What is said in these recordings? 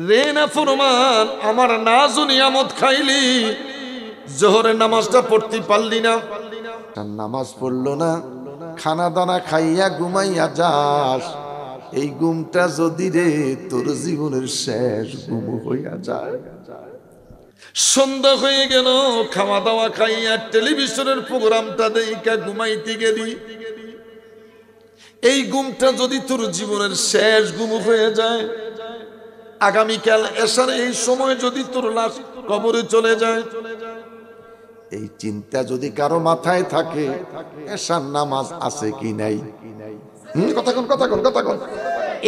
রে না ফরমান, আমার নাজ ও নিয়ামত খাইলি, জোহরের নামাজটা পড়তে পারলি না, নামাজ পড়লো না, খানা দানা খাইয়া ঘুমাইয়া যাস, এই ঘুমটা যদি রে তোর জীবনের শেষ ঘুম হইয়া যায়। সন্ধ্যা হয়ে গেল, খাওয়া দাওয়া খাইয়া টেলিভিশনের প্রোগ্রামটা দেখা ঘুমাইতে গেলি, এই ঘুমটা যদি তোর জীবনের শেষ ঘুম হয়ে যায়, আগামীকাল এশার এই সময় যদি তোর লাশ কবরে চলে যায়, এই চিন্তা যদি কারো মাথায় থাকে, এশার নামাজ আছে কি নাই, কথা কোন,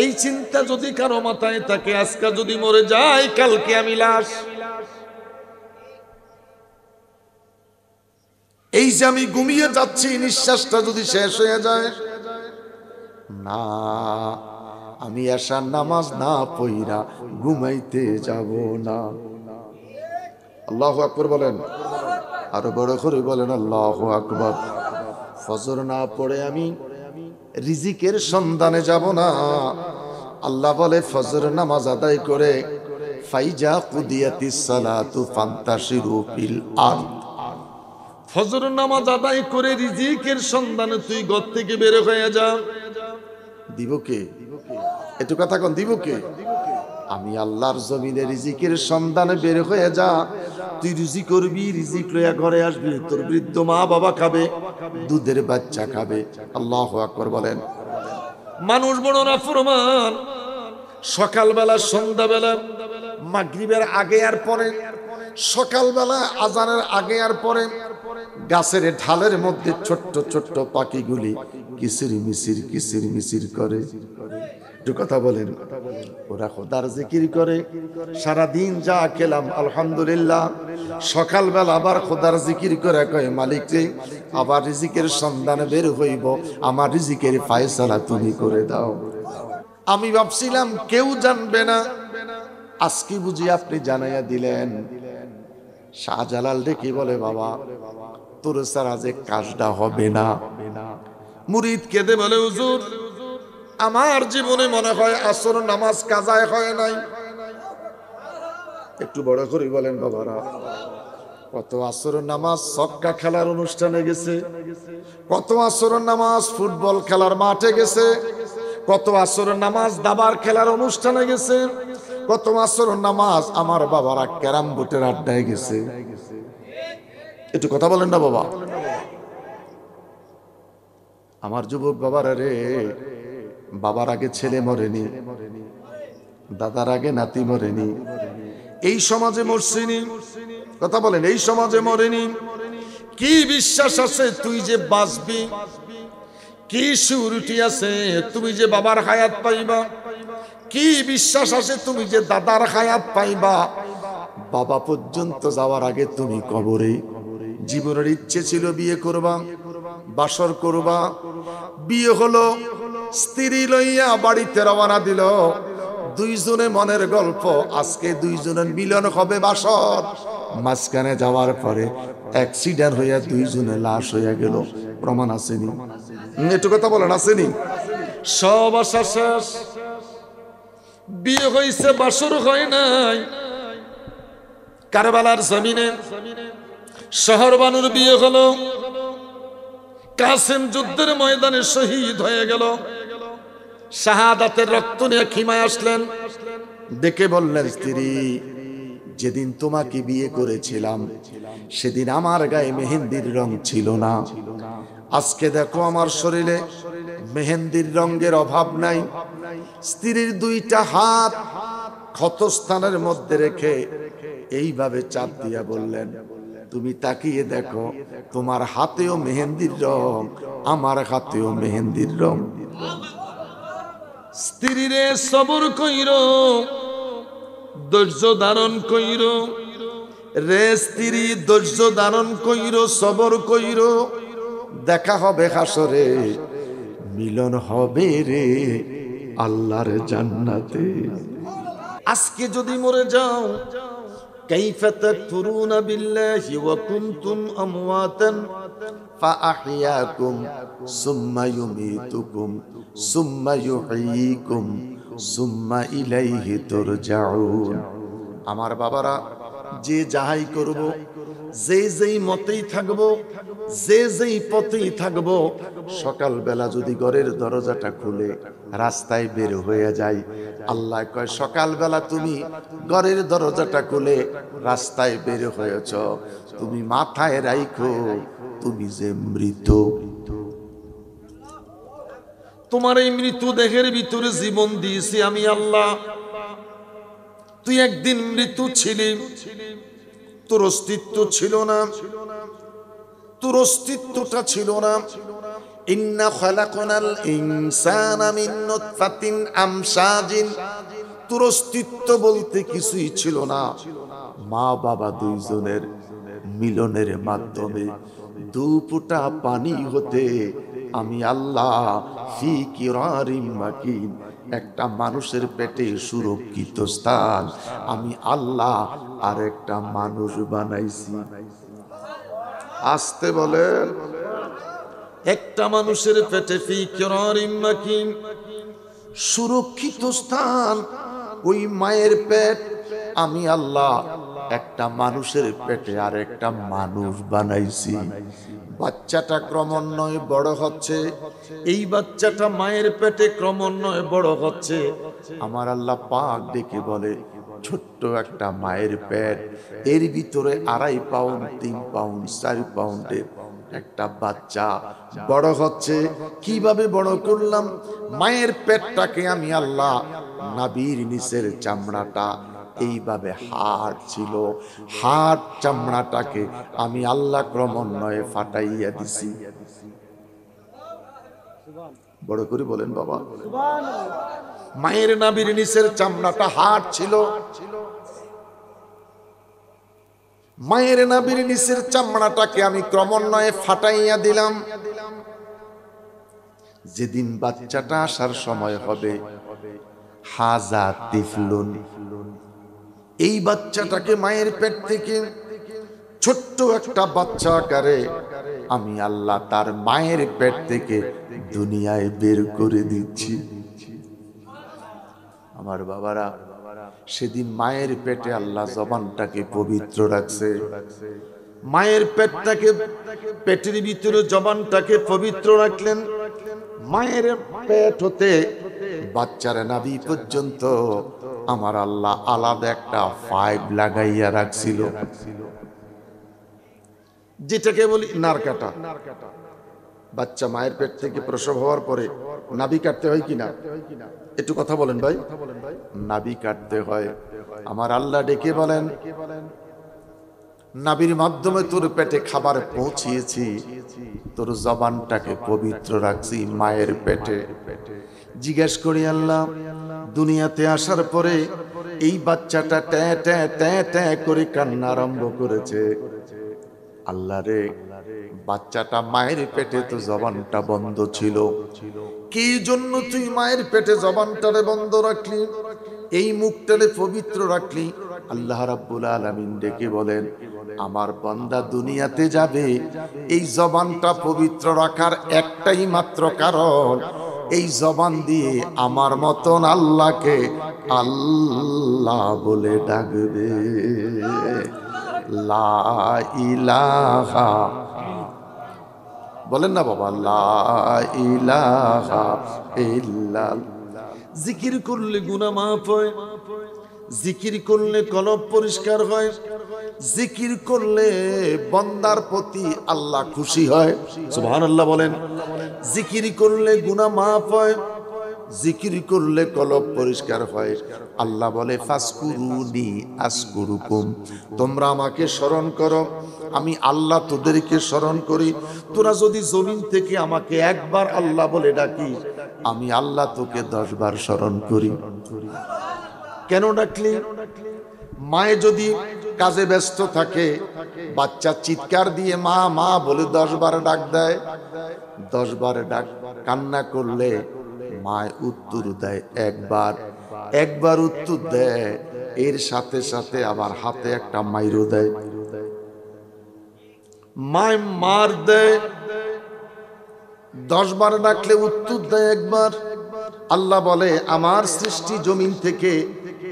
এই চিন্তা যদি কারো মাথায় থাকে, আজকে যদি মরে যায় কালকে আমি লাশ, এই যে আমি ঘুমিয়ে যাচ্ছি নিঃশ্বাসটা যদি শেষ হয়ে যায়, না আমি এশার নামাজ না পড়া ঘুমাইতে যাব না। আল্লাহু আকবার বলেন, আরো বড় করে বলেন আল্লাহু আকবার। ফজর না পড়ে আমি রিজিকের সন্ধানে যাব না। আল্লাহ বলে ফজর নামাজ আদায় করে ফাইজা কুদিয়াতিস সালাতু ফান্তাশিরু ফিল আরদ, ফজর নামাজ আদায় করে রিজিকের সন্ধানে তুই ঘর থেকে বের হয়ে যা। দিব কে? একটু কথা কোন, দিব কে? আমি আল্লাহর জমিনে রিজিকের সন্ধানে বের হয়ে যা, তুই রুজি করবি, রিজিক লইয়া ঘরে আসবি, তোর বৃদ্ধ মা বাবা খাবে, দুধের বাচ্চা খাবে। আল্লাহু আকবার বলেন। মানুষ বড় নাফরমান, সকালবেলা সন্ধ্যাবেলা মাগরিবের আগে আর পরে, সকালবেলা আজানের আগে আর পরে গাছের ঢালের মধ্যে ছোট্ট ছোট্ট পাখিগুলি কিচির মিচির করে। একটু কথা বলেন, ওরা খোদার জিকির করে, সারাদিন যা খেলাম আলহামদুলিল্লাহ, সকালবেলা আবার খোদার জিকির করে কয় মালিক রে, আবার রিজিকের সন্ধানে বের হইব, আমার রিজিকের ফায়সালা তুমি করে দাও। আমি ভাবছিলাম কেউ জানবে না, আজকে বুঝি আপনি জানাইয়া দিলেন। শাহজালাল ডেকে বলে, বাবা তোর ছাড়া যে কাজটা হবে না। মুরিদ কেঁদে বলে, হুজুর আমার জীবনে মনে হয় আসর নামাজ কাজায় হয় নাই। একটু বড় করে বলেন বাবারা, কত আসর নামাজ ছক্কা খেলার অনুষ্ঠানে গেছে, কত আসর নামাজ ফুটবল খেলার মাঠে গেছে, কত আসর নামাজ দাবার খেলার অনুষ্ঠানে গেছে, কত আসর নামাজ আমার বাবারা ক্যারাম বোর্ডের আড্ডায় গেছে। একটু কথা বলেন না বাবা। আমার যুবক বাবারা রে, বাবার আগে ছেলে মরেনি, দাদার আগে নাতি মরেনি, এই সমাজে মরছিনি। কথা বলেন, এই সমাজে মরেনি। কি বিশ্বাস আছে তুই যে বাঁচবি? কি সিউরিটি আছে তুমি যে বাবার হায়াত পাইবা? কি বিশ্বাস আছে তুমি যে দাদার হায়াত পাইবা? বাবা পর্যন্ত যাওয়ার আগে তুমি কবরে। জীবনের ইচ্ছে ছিল বিয়ে করবা, বাসর করবা, বিয়ে হলো, স্ত্রী লইয়া বাড়িতে রওনা দিল, দুইজনে মনের গল্প, আজকে দুইজনের মিলন হবে বাসর, মাঝখানে যাওয়ার পরে অ্যাক্সিডেন্ট হইয়া দুইজনে লাশ হইয়া গেল। প্রমাণ আসেনি? একটু কথা বলেন, আসেনি? সব আশা শেষ, বিয়ে হইছে বাসর হয় নাই। কারবালার জমিনে শহর বানুর বিয়ে হলো, কাসেম যুদ্ধের ময়দানে শহীদ হয়ে গেল, শাহাদাতের রক্ত নিয়ে খিমায় আসলেন, দেখে বললেন, স্ত্রী যেদিন তোমাকে বিয়ে করেছিলাম সেদিন আমার গায়ে মেহেন্দির রং ছিল না, আজকে দেখো আমার শরীরে মেহেন্দির রঙের অভাব নাই। স্ত্রীর দুইটা হাত ক্ষতস্থানের মধ্যে রেখে এইভাবে চাপ দিয়া বললেন, তুমি তাকিয়ে দেখো, তোমার হাতেও মেহেন্দির রং, আমার হাতেও মেহেন্দির রং। স্ত্রীরে সবর কইর, ধৈর্য ধারণ কইর রে, স্ত্রী ধৈর্য ধারণ কইর, সবর কইর, দেখা হবে হাসরে, মিলন হবে রে আল্লাহর জান্নাতে। আজকে যদি মরে যাও, কাইফা তাকফুরুনা বিল্লাহি ওয়া কুনতুম আমওয়াতান ফাআহইয়াকুম সুম্মা ইউমীতুকুম সুম্মা ইউহয়ীকুম সুম্মা ইলাইহি তুরজাউন। আমার বাবারা, যে যাহাই করব, যে যেই মতেই থাকব, যে যেই পথেই থাকব, সকালবেলা যদি ঘরের দরজাটা খুলে রাস্তায় বের হয়ে যায়, আল্লাহ কয় সকালবেলা তুমি ঘরের দরজাটা খুলে রাস্তায় বের হয়েছ, তুমি মাথায় রাখো তুমি যে মৃত। তোমার এই মৃত্যু দেহের ভিতরে জীবন দিয়েছি আমি আল্লাহ। তুই একদিন মৃত্যু ছিলি, তোর অস্তিত্ব ছিল না, তোর অস্তিত্বটা ছিল না। ইন্না খালাকনাল ইনসানা মিন নুতফাতিন আমশাজিন, তোর অস্তিত্ব বলতে কিছুই ছিল না। মা বাবা দুইজনের মিলনের মাধ্যমে দু ফোঁটা পানি হতে আমি আল্লাহ ফি কিরারিম মাকিন, একটা মানুষের পেটে সুরক্ষিত স্থান আমি আল্লাহ আর একটা মানুষ বানাইছি। আসতে বলেন, একটা মানুষের পেটে ফি কিরারিম মাকিন, সুরক্ষিত স্থান। ওই মায়ের পেট আমি আল্লাহ একটা মানুষের পেটে আর একটা মানুষ বানাইছি। বাচ্চাটা ক্রমান্বয়ে বড় হচ্ছে, এই বাচ্চাটা মায়ের পেটে ক্রমান্বয়ে বড় হচ্ছে। আমার আল্লাহ পাক ডেকে বলে, ছোট্ট একটা মায়ের পেট, এর ভিতরে 2.5 পাউন্ড 3 পাউন্ড 4 পাউন্ডের একটা বাচ্চা বড় হচ্ছে। কিভাবে বড় করলাম? মায়ের পেটটাকে আমি আল্লাহ, নাভির নিচের চামড়াটা এইভাবে হাড় ছিল, হাড় চামড়াটাকে আমি আল্লাহ ক্রমান্বয়ে ফাটাইয়া দিছি। বড় করে বলেন বাবা। মায়ের নাভির নিচের চামড়াটা হাড় ছিল, মায়ের নাভির নিচের চামড়াটাকে আমি ক্রমান্বয়ে ফাটাইয়া দিলাম। যেদিন বাচ্চাটা আসার সময় হবে, হাজা তিফলুন, এই বাচ্চাটাকে মায়ের পেট থেকে ছোট্ট একটা বাচ্চা আকারে আমি আল্লাহ তার মায়ের পেট থেকে দুনিয়ায় বের করে দিচ্ছি। আমার বাবারা, সেদিন মায়ের পেটে আল্লাহ জবানটাকে পবিত্র রাখছে। মায়ের পেটটাকে, পেটের ভিতরে জবানটাকে পবিত্র রাখলেন। মায়ের পেট হতে বাচ্চার নাভি পর্যন্ত আমার আল্লাহ আলাদা একটা পাইপ লাগাইয়া রাখছিল, যেটাকে বলি নার কাটা। বাচ্চা মায়ের পেট থেকে প্রসব হওয়ার পরে নাভি কাটতে হয় কিনা? একটু কথা বলেন ভাই। নাভি কাটতে হয়। আমার আল্লাহ ডেকে বলেন, নাভির মাধ্যমে তোর পেটে খাবার পৌঁছিয়েছি, তোর জবানটাকে পবিত্র রাখছি মায়ের পেটে। জিজ্ঞেস করি আল্লাহ, দুনিয়াতে আসার পরে এই বাচ্চাটা ট্যা ট্যা ট্যা ট্যা করে কান্না আরম্ভ করেছে। আল্লাহ রে, বাচ্চাটা মায়ের পেটে তো জবানটা বন্ধ ছিল, কি জন্য তুই মায়ের পেটে জবানটারে বন্ধ রাখলি, এই মুখটারে পবিত্র রাখলি? আল্লাহ রাব্বুল আলামিন ডেকে বলেন, আমার বান্দা দুনিয়াতে যাবে, এই জবানটা পবিত্র রাখার একটাই মাত্র কারণ, এই জবান দিয়ে আমার মতন আল্লাহকে আল্লাহ বলে ডাকবে। লা ইলাহা, বলেন না বাবা, লা ইলাহা ইল্লাল্লাহ। জিকির করলে গুনাহ মাফ হয়, জিকির করলে কলব পরিষ্কার হয়, জিকির করলে বান্দার প্রতি আল্লাহ খুশি হয়। সুবহানাল্লাহ বলেন। জিকির করলে গুনাহ মাফ হয়, জিকির করলে কলব পরিষ্কার হয়। আল্লাহ বলে, ফাসকুরুনি আসকুরুকুম, তোমরা আমাকে স্মরণ করো, আমি আল্লাহ তোদেরকে স্মরণ করি। তোরা যদি জমিন থেকে আমাকে একবার আল্লাহ বলে ডাকিস, আমি আল্লাহ তোকে 10 বার স্মরণ করি। কেন ডাকলি? মায়ে যদি কাজে ব্যস্ত থাকে, বাচ্চা চিৎকার দিয়ে মা মা বলে 10 বার ডাক দেয়, 10 বার ডাক কান্না করলে মায় উত্তর দেয় একবার, একবার উত্তর দেয়, এর সাথে সাথে আবার হাতে একটা মাইরও দেয়। মায় মার দেয়, 10 বার ডাকলে উত্তর দেয় একবার, আল্লাহ বলে আমার সৃষ্টি জমিন থেকে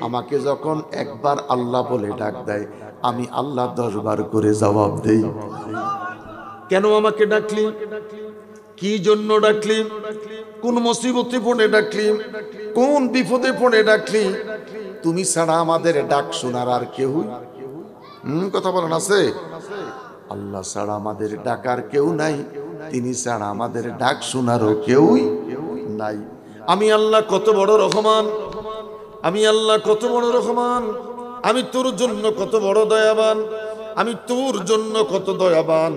আমাকে যখন একবার আল্লাহ বলে ডাক দেয়, আমি আল্লাহ 10 বার করে জবাব দেই। কেন আমাকে ডাকলি? কি জন্য ডাকলি? কোন মুসিবতে পড়ে ডাকলি? কোন বিপদে পড়ে ডাকলি? তুমি ছাড়া আমাদের ডাক শোনার আর কেউ কথা বলেন আছে? আল্লাহ ছাড়া আমাদের ডাকার কেউ নাই, তিনি ছাড়া আমাদের ডাক শোনারও কেউ নাই। আমি আল্লাহ কত বড় রহমান, আমি আল্লাহ কত বড় রহমান, আমি তোর জন্য কত বড় দয়াবান, আমি তোর জন্য কত দয়াবান।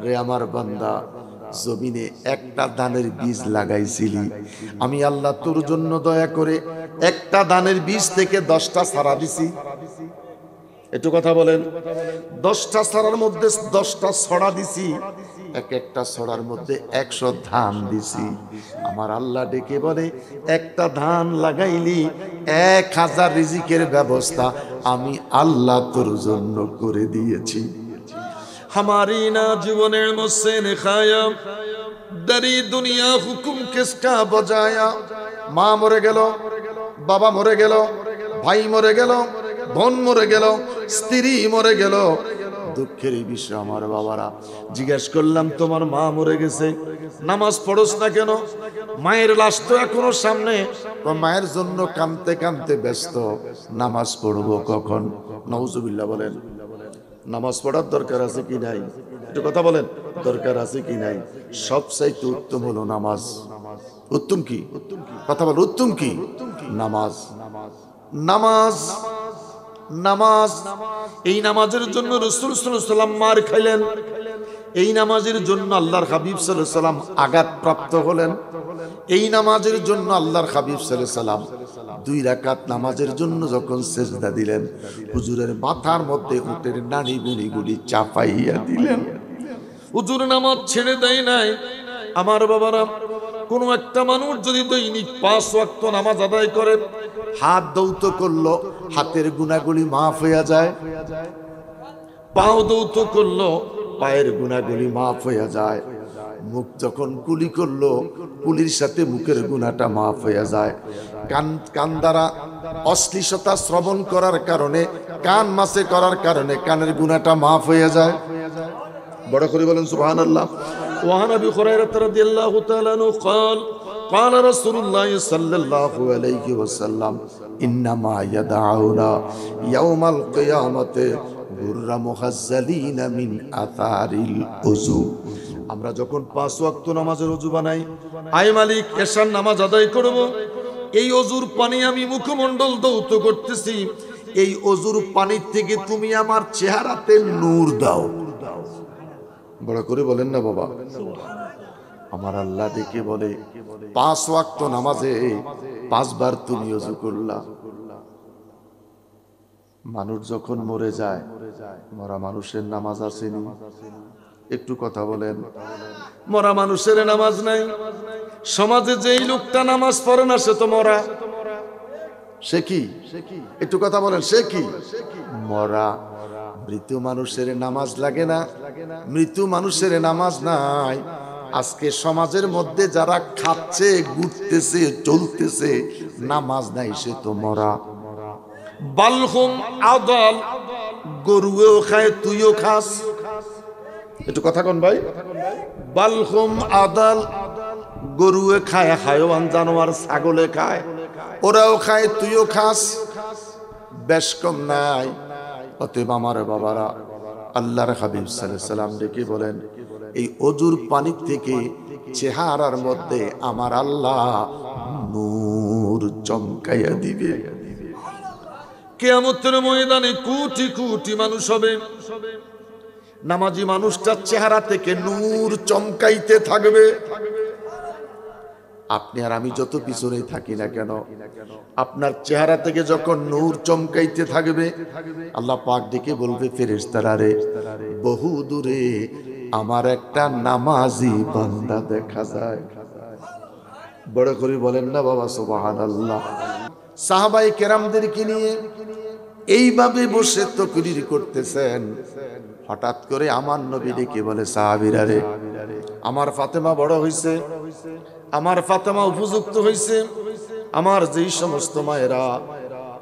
রে আমার বান্দা, জমিনে একটা ধানের বীজ লাগাইছিলি, আমি আল্লাহ তোর জন্য দয়া করে একটা ধানের বীজ থেকে 10টা ছাড়া দিছি। একটু কথা বলেন। 10টা ছড়ার মধ্যে 10টা ছড়া দিছি, এক একটা ছড়ার মধ্যে 100 ধান দিছি। আমার আল্লাহ ডেকে বলে, একটা ধান লাগাইলি 1000 রিজিকের ব্যবস্থা আমি আল্লাহ তোর জন্য করে দিয়েছি। हमारी ना जीवने मुझसे ने खाया दरी दुनिया हुकुम किसका बजाया। মা মরে গেল, বাবা মরে গেল, ভাই মরে গেল, বোন মরে গেল, স্ত্রী মরে গেল। দুঃখের এই বিষয় আমার বাবারা, জিজ্ঞেস করলাম তোমার মা মরে গেছে, নামাজ পড়োস না কেন? মায়ের লাশ তো এখনো সামনে, মায়ের জন্য কাঁদতে কাঁদতে ব্যস্ত, নামাজ পড়বো কখন? নাউজুবিল্লাহ বলেন। নামাজ পড়ার দরকার আছে কি নাই? একটু কথা বলেন, দরকার আছে কি নাই? সবচাইতে উত্তম হলো নামাজ। উত্তম কি? কথা বল, উত্তম কি? নামাজ। নামাজ, নামাজ। এই নামাজের জন্য রাসূল সাল্লাল্লাহু আলাইহি ওয়াসাল্লাম মার খাইলেন, এই নামাজের জন্য আল্লাহর হাবিব সাল্লাল্লাহু আলাইহি ওয়াসাল্লাম আঘাতপ্রাপ্ত হলেন, এই নামাজের জন্য আল্লাহর হাবিব সাল্লাল্লাহু আলাইহি ওয়াসাল্লাম 2 রাকাত নামাজের জন্য যখন সেজদা দিলেন, হুজুরের মাথার মধ্যে উটের নাড়ি বুড়িগুলি চাপাইয়া দিলেন। হুজুর নামাজ ছেড়ে দেয় নাই। আমার বাবারা, কোন একটা মানুষ যদি দৈনিক 5 ওয়াক্ত নামাজ আদায় করে, হাত দৌত করলো, হাতের গুনাহগুলি মাফ হয়ে যায়। পাও দৌত করলো, পায়ের গুনাহগুলি মাফ হয়ে যায়। মুখ যখন কুলি করলো, কুলির সাথে মুখের গুনাহটা মাফ হয়ে যায়। কান দ্বারা অশ্লীলতা শ্রবণ করার কারণে, কান মাসে করার কারণে কানের গুনাহটা মাফ হয়ে যায়। বড় করে বলেন সুবহানাল্লাহ। ওয়ান আবি হুরায়রা রাদিয়াল্লাহু তাআলা আনহু قال قال رسول الله صلى الله عليه وسلم انما يدعون يوم القيامه غر محزلين من اثار الوضوء। আমরা যখন 5 ওয়াক্ত নামাজের ওযু বানাই, আয় মালিক এশার নামাজ আদায় করব, এই ওযুর পানি আমি মুখমণ্ডল দৌত করতেছি, এই ওযুর পানির থেকে তুমি আমার চেহারাতে নূর দাও। বড় করে বলেন না বাবা। আমার আল্লাহ ডেকে বলে, 5 ওয়াক্ত নামাজে 5 বার তুমি ওযু করলা। মানুষ যখন মরে যায়, মরা মানুষের নামাজ আসেনি? একটু কথা বলেন। মরা মানুষের নামাজ নাই। সমাজে যেই লোকটা নামাজ পড়ে না সে তো মরা। সে কি? একটু কথা বলেন, সে কি? মরা। মৃত মানুষের নামাজ লাগে না? মৃত মানুষের নামাজ নাই। আজকে সমাজের মধ্যে যারা খাচ্ছে, ঘুরতেছে, চলতেছে, নামাজ নাই, সে তো মরা। বালহুম আদাল, গরুও খায়, তুইও খাস। একটু কথা কোন ভাই। বালহুম আদাল, গরুয়ে খায়, হায়ওয়ান জানোয়ার, ছাগলে খায়, ওরাও খায়, তুইও খাস। বেশ কম নাই। অতএব আমার বাবারা, আল্লাহর হাবিব সাল্লাল্লাহু আলাইহি ওয়াসাল্লাম ডেকে বলেন, এই ওযুর পানি থেকে চেহারার মধ্যে আমার আল্লাহ নূর চমকাইয়া দিবে। কিয়ামতের ময়দানে কোটি কোটি মানুষ হবে, নামাজি মানুষটার চেহারা থেকে নূর চমকাইতে থাকবে। আপনি আর আমি যত পিছনেই থাকি না কেন, আপনার চেহারা থেকে যখন নূর চমকাইতে থাকবে, আল্লাহ পাক ডেকে বলবে, ফেরেশতারা রে, বহু দূরে আমার একটা নামাজি বান্দা দেখা যায়। বড় করে বলেন না বাবা সুবহানাল্লাহ। সাহাবায়ে কেরামদেরকে নিয়ে এইভাবে বসে তাকরীর করতেছেন। হঠাৎ করে আমার নবী ডেকে বলে, সাহাবীরা রে, আমার ফাতেমা বড় হইছে, আমার ফাতেমা উপযুক্ত হইছে, আমার যেই সমস্ত মায়েরা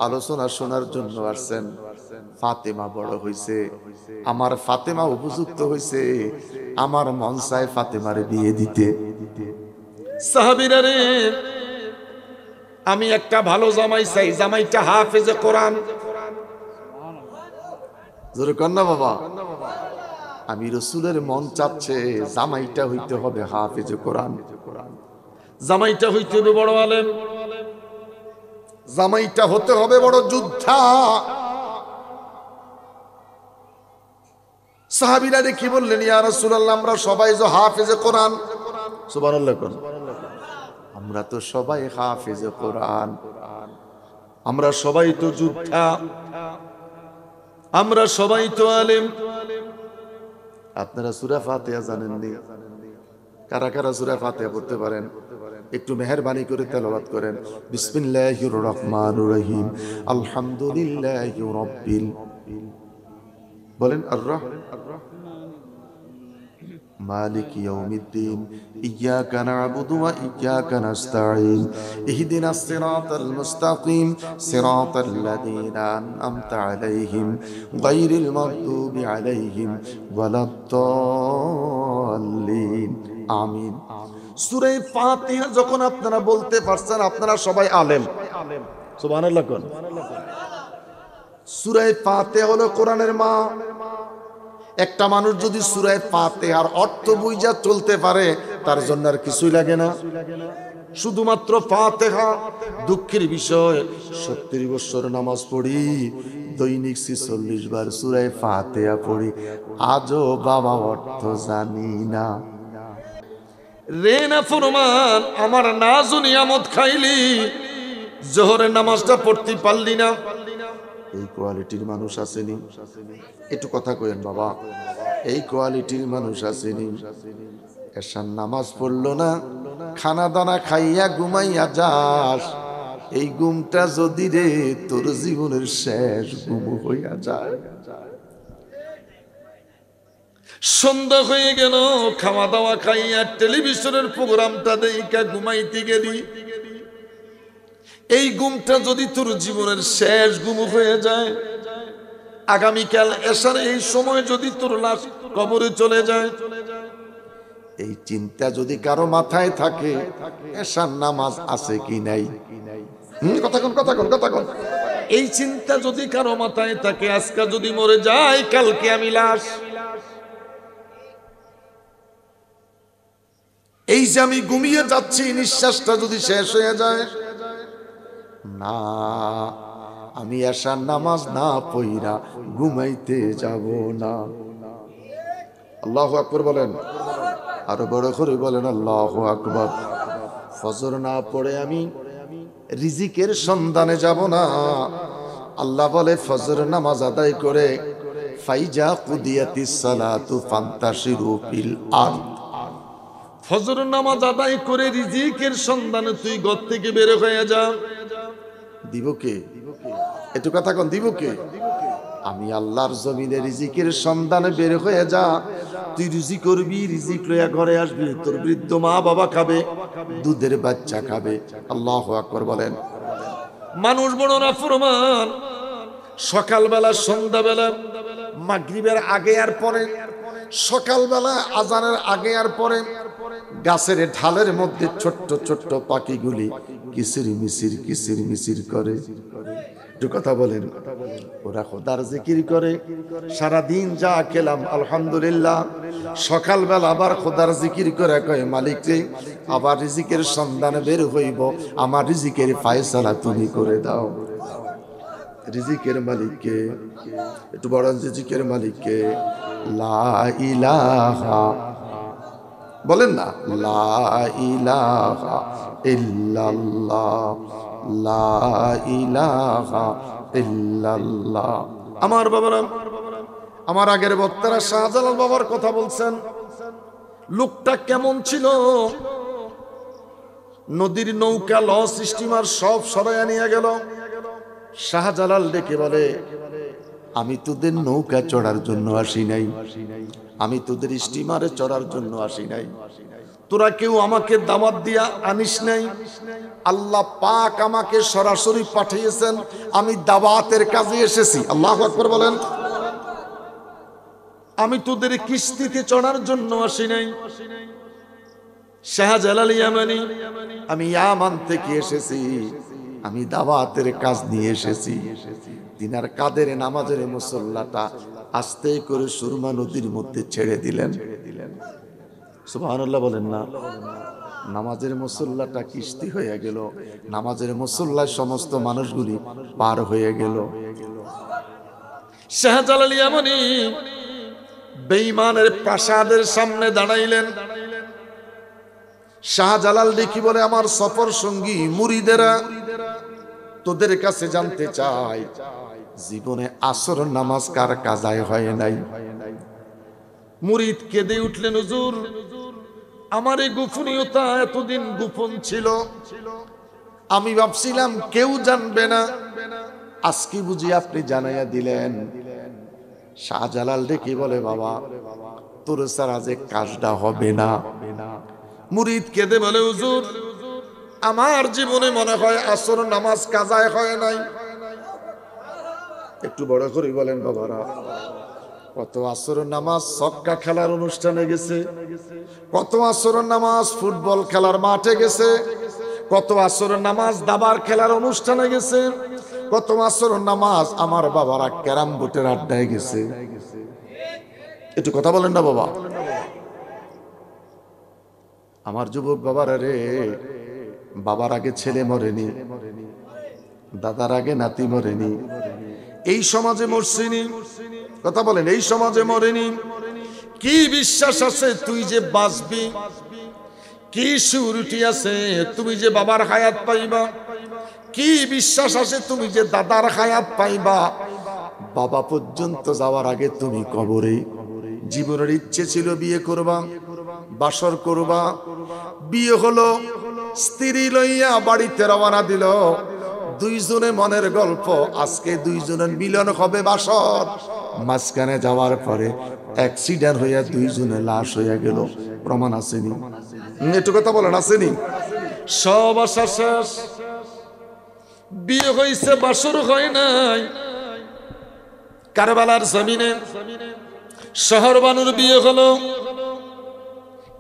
আলোচনা শোনার জন্য আসছেন, ফাতেমা বড় হইছে, আমার ফাতেমা উপযুক্ত হইছে, আমার মন চায় ফাতেমারে বিয়ে দিতে। সাহাবীরা রে, আমি একটা ভালো জামাই চাই, জামাইটা হাফেজে কোরআন। জোরে কন্যা বাবা, আমি রসুলের মন চাচ্ছে জামাইটা হইতে হবে হাফেজে কোরআন, জামাইটা হইতে হবে বড় আলেম, জামাইটা হতে হবে বড় যোদ্ধা। সাহাবীরা কি বললেন, ইয়া রাসূলুল্লাহ, আমরা সবাই যে হাফেজে কোরআন। সুবহানাল্লাহ কোন, আমরা তো সবাই হাফেজে কোরআন, আমরা সবাই তো যোদ্ধা, আমরা সবাই তো আলেম। আপনারা সূরা ফাতিহা জানেননি? কারা কারা সূরা ফাতিহা পড়তে পারেন? একটু মেহেরবানি করে তেলাওয়াত করেন। বিসমিল্লাহির রহমানির রহিম, আলহামদুলিল্লাহি রাব্বিল, বলেন আর মালিক ইয়াউমিদ্দিন, ইয়্যাকা না'বুদু ওয়া ইয়্যাকা নাস্তাঈন, ইহদিনাস সিরাতাল মুস্তাকিম, সিরাতাল লাযীনা আন'আমতা আলাইহিম, গায়রিল মাগদুবি আলাইহিম ওয়ালাদ-দাল্লিন। আমিন। সূরা ফাতিহা যখন আপনারা বলতে পারছেন, আপনারা সবাই আলেম। সুবহানাল্লাহ কোন। সূরা ফাতিহা হলো কোরআনের মা। একটা মানুষ যদি সূরা ফাতিহার অর্থ বুঝা চলতে পারে, তার জন্য আর কিছুই লাগে না। শুধুমাত্র ফাতিহা। দুঃখের বিষয়, 70 বছর নামাজ পড়ি, দৈনিক 46 বার সূরা ফাতিহা পড়ি, আজও বাবা অর্থ জানি না। রে না ফরমান, আমার নাজ ও নিয়ামত খাইলি, জোহরের নামাজটা পড়তে পারলি না। এই কোয়ালিটির মানুষ আসেনি? একটু কথা কইেন বাবা, এই কোয়ালিটির মানুষ আসেনি? এশার নামাজ পড়লো না, খানা দানা খাইয়া ঘুমাইয়া যাস, এই ঘুমটা যদি রে তোর জীবনের শেষ ঘুম হইয়া যায়। সন্ধ্যা হয়ে গেল, খাওয়া দাওয়া খাইয়া টেলিভিশনের প্রোগ্রামটা দেখা ঘুমাইতে গেলি, এই ঘুমটা যদি তোর জীবনের শেষ ঘুম হয়ে যায়, আগামীকাল এশার এই সময় যদি তোর লাশ কবরে চলে যায়, এই চিন্তা যদি কারো মাথায় থাকে, এশার নামাজ আছে কি নাই? কথা কোন। এই চিন্তা যদি কারো মাথায় থাকে, আজকে যদি মরে যায়, কালকে আমি লাশ। এই যে আমি ঘুমিয়ে যাচ্ছি, নিঃশ্বাসটা যদি শেষ হয়ে যায়, না, আমি এশার নামাজ না পড়া ঘুমাইতে যাব না। আল্লাহু আকবার বলেন, আরো বড় করে বলেন আল্লাহু আকবার। ফজর না পড়ে আমি রিজিকের সন্ধানে যাব না। আল্লাহ বলে ফজর নামাজ আদায় করে, ফাইজা কুদিয়াতিস সালাতু ফান্তাশিরু ফিল আরদ, ফজর নামাজ আদায় করে রিজিকের সন্ধানে তুই ঘর থেকে বের হয়ে যা। দিব কে? একটু কথা কোন, দিব কে? আমি আল্লাহর জমিনে রিজিকের সন্ধানে বের হয়ে যা। তুই রিজিক করবি, রিজিক লইয়া ঘরে আসবি, তোর বৃদ্ধ মা বাবা খাবে, দুধের বাচ্চা খাবে। আল্লাহু আকবার বলেন। মানুষ বড় নাফরমান, সকালবেলা, সন্ধ্যাবেলা, মাগরিবের আগে আর পরে, সকালবেলা আজানের আগে আর পরে, গাছের ঢালের মধ্যে ছোট্ট ছোট্ট পাখিগুলি কিচির মিচির করে। একটু কথা বলেন। ওরা খোদার জিকির করে, সারাদিন যা খেলাম আলহামদুলিল্লাহ, সকালবেলা আবার খোদার জিকির করে কয়, মালিক রে, আবার রিজিকের সন্ধানে বের হইব, আমার রিজিকের ফায়সালা তুমি করে দাও। রিজিকের মালিককে একটু বড়, রিজিকের মালিককে লা ইলাহা, বলেন না, লা ইলাহা ইল্লাল্লাহ, লা ইলাহা ইল্লাল্লাহ। আমার বাবারা, আমার আগের বক্তারা শাহজালাল বাবার কথা বলছেন। লোকটা কেমন ছিল? নদীর নৌকা, লঞ্চ, স্টিমার সব সরাইয়া নিয়ে গেল। শাহজালাল ডেকে বলে, আমি তোদের নৌকা চড়ার জন্য আসি নাই, আমি তোদের স্টিমারে চড়ার জন্য আসি নাই, তোরা কেউ আমাকে দাওয়াত দিয়া আনিস নাই, আল্লাহ পাক আমাকে সরাসরি পাঠিয়েছেন, আমি দাওয়াতের কাজে এসেছি। আল্লাহু আকবার বলেন। আমি তোদের কিস্তিতে চড়ার জন্য আসি নাই। শাহজালাল ইয়ামানি, আমি ইয়ামান থেকে এসেছি, আমি দাওয়াতের কাজ নিয়ে এসেছি। তিনার কাদের নামাজের মুসল্লাটা আস্তে করে সুরমা নদীর মধ্যে ছেড়ে দিলেন। সুবহানাল্লাহ বলেন না। নামাজের মুসল্লাটা কিস্তি হয়ে গেল, নামাজের মুসল্লায় সমস্ত মানুষগুলি পার হয়ে গেল। শাহজালাল ইয়ামানি বেঈমানের প্রাসাদের সামনে দাঁড়াইলেন। শাহজালাল দেখি বলে, আমার সফর সঙ্গী মুরিদেরা, তোদের কাছে জানতে চাই, জীবনে আসর নামাজ কার কাজায় হয় নাই? মুরিদ কেঁদে উঠলেন, হুজুর, আমার এই গোপনীয়তা এতদিন গোপন ছিল, আমি ভাবছিলাম কেউ জানবে না, আজকে বুঝি আপনি জানাইয়া দিলেন। শাহজালাল দেখি বলে, বাবা, তোর ছাড়া যে কাজটা হবে না। মুরিদ কেঁদে বলে, হুজুর, আমার জীবনে মনে হয় আসর নামাজ কাজায় হয় নাই। একটু বড় করে বলেন বাবারা। কত আসর নামাজ ছক্কা খেলার অনুষ্ঠানে গেছে, কত আসর নামাজ ফুটবল খেলার মাঠে গেছে, কত আসর নামাজ দাবার খেলার অনুষ্ঠানে গেছে, কত আসর নামাজ আমার বাবারা ক্যারাম বোর্ডের আড্ডায় গেছে। একটু কথা বলেন না বাবা। আমার যুবক বাবারা রে, বাবার আগে ছেলে মরেনি, দাদার আগে নাতি মরেনি, এই সমাজে মরছিনি। কথা বলেন, এই সমাজে মরেনি। কি বিশ্বাস আছে তুই যে বাঁচবি? কি সিউরিটি আছে তুমি যে বাবার হায়াত পাইবা? কি বিশ্বাস আছে তুমি যে দাদার হায়াত পাইবা? বাবা পর্যন্ত যাওয়ার আগে তুমি কবরে। জীবনের ইচ্ছে ছিল বিয়ে করবা, বাসর করবা, বিয়ে হলো, স্ত্রী লইয়া বাড়িতে রওনা দিল, দুইজনে মনের গল্প, আজকে দুইজনের মিলন হবে বাসর। মাঝখানে যাওয়ার পরে অ্যাক্সিডেন্ট হইয়া দুইজনে লাশ হইয়া গেল। প্রমাণ আসেনি? একটু কথা বলেন, আসেনি? সব আশা শেষ, বিয়ে হইছে, বাসর হয় নাই। কারবালার জমিনে শহর বানুর বিয়ে হলো,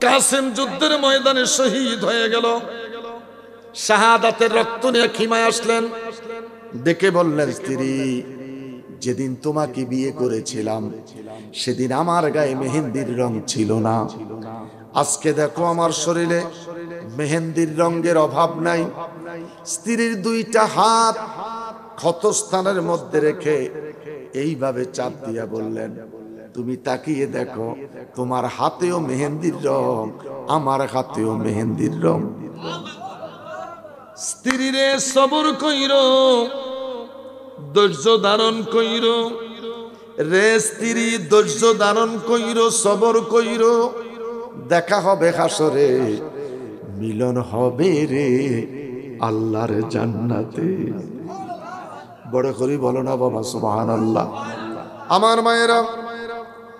কাসেম যুদ্ধের ময়দানে শহীদ হয়ে গেল। শাহাদাতের রক্ত নিয়ে খিমায় আসলেন, দেখে বললেন, স্ত্রী, যেদিন তোমাকে বিয়ে করেছিলাম সেদিন আমার গায়ে মেহেন্দির রং ছিল না, আজকে দেখো আমার শরীরে মেহেন্দির রঙের অভাব নাই। স্ত্রীর দুইটা হাত ক্ষতস্থানের মধ্যে রেখে এইভাবে চাপ দিয়া বললেন, তুমি তাকিয়ে দেখো, তোমার হাতেও মেহেন্দির রং, আমার হাতেও মেহেন্দির রং। স্ত্রীরে সবর কইরো, ধৈর্য ধারণ কইরো রে স্ত্রী, ধৈর্য ধারণ কইরো, সবর কইরো, দেখা হবে হাসরে, মিলন হবে রে আল্লাহর জান্নাতে। বড় করে বলো না বাবা সুবহানাল্লাহ। আমার মায়েরা,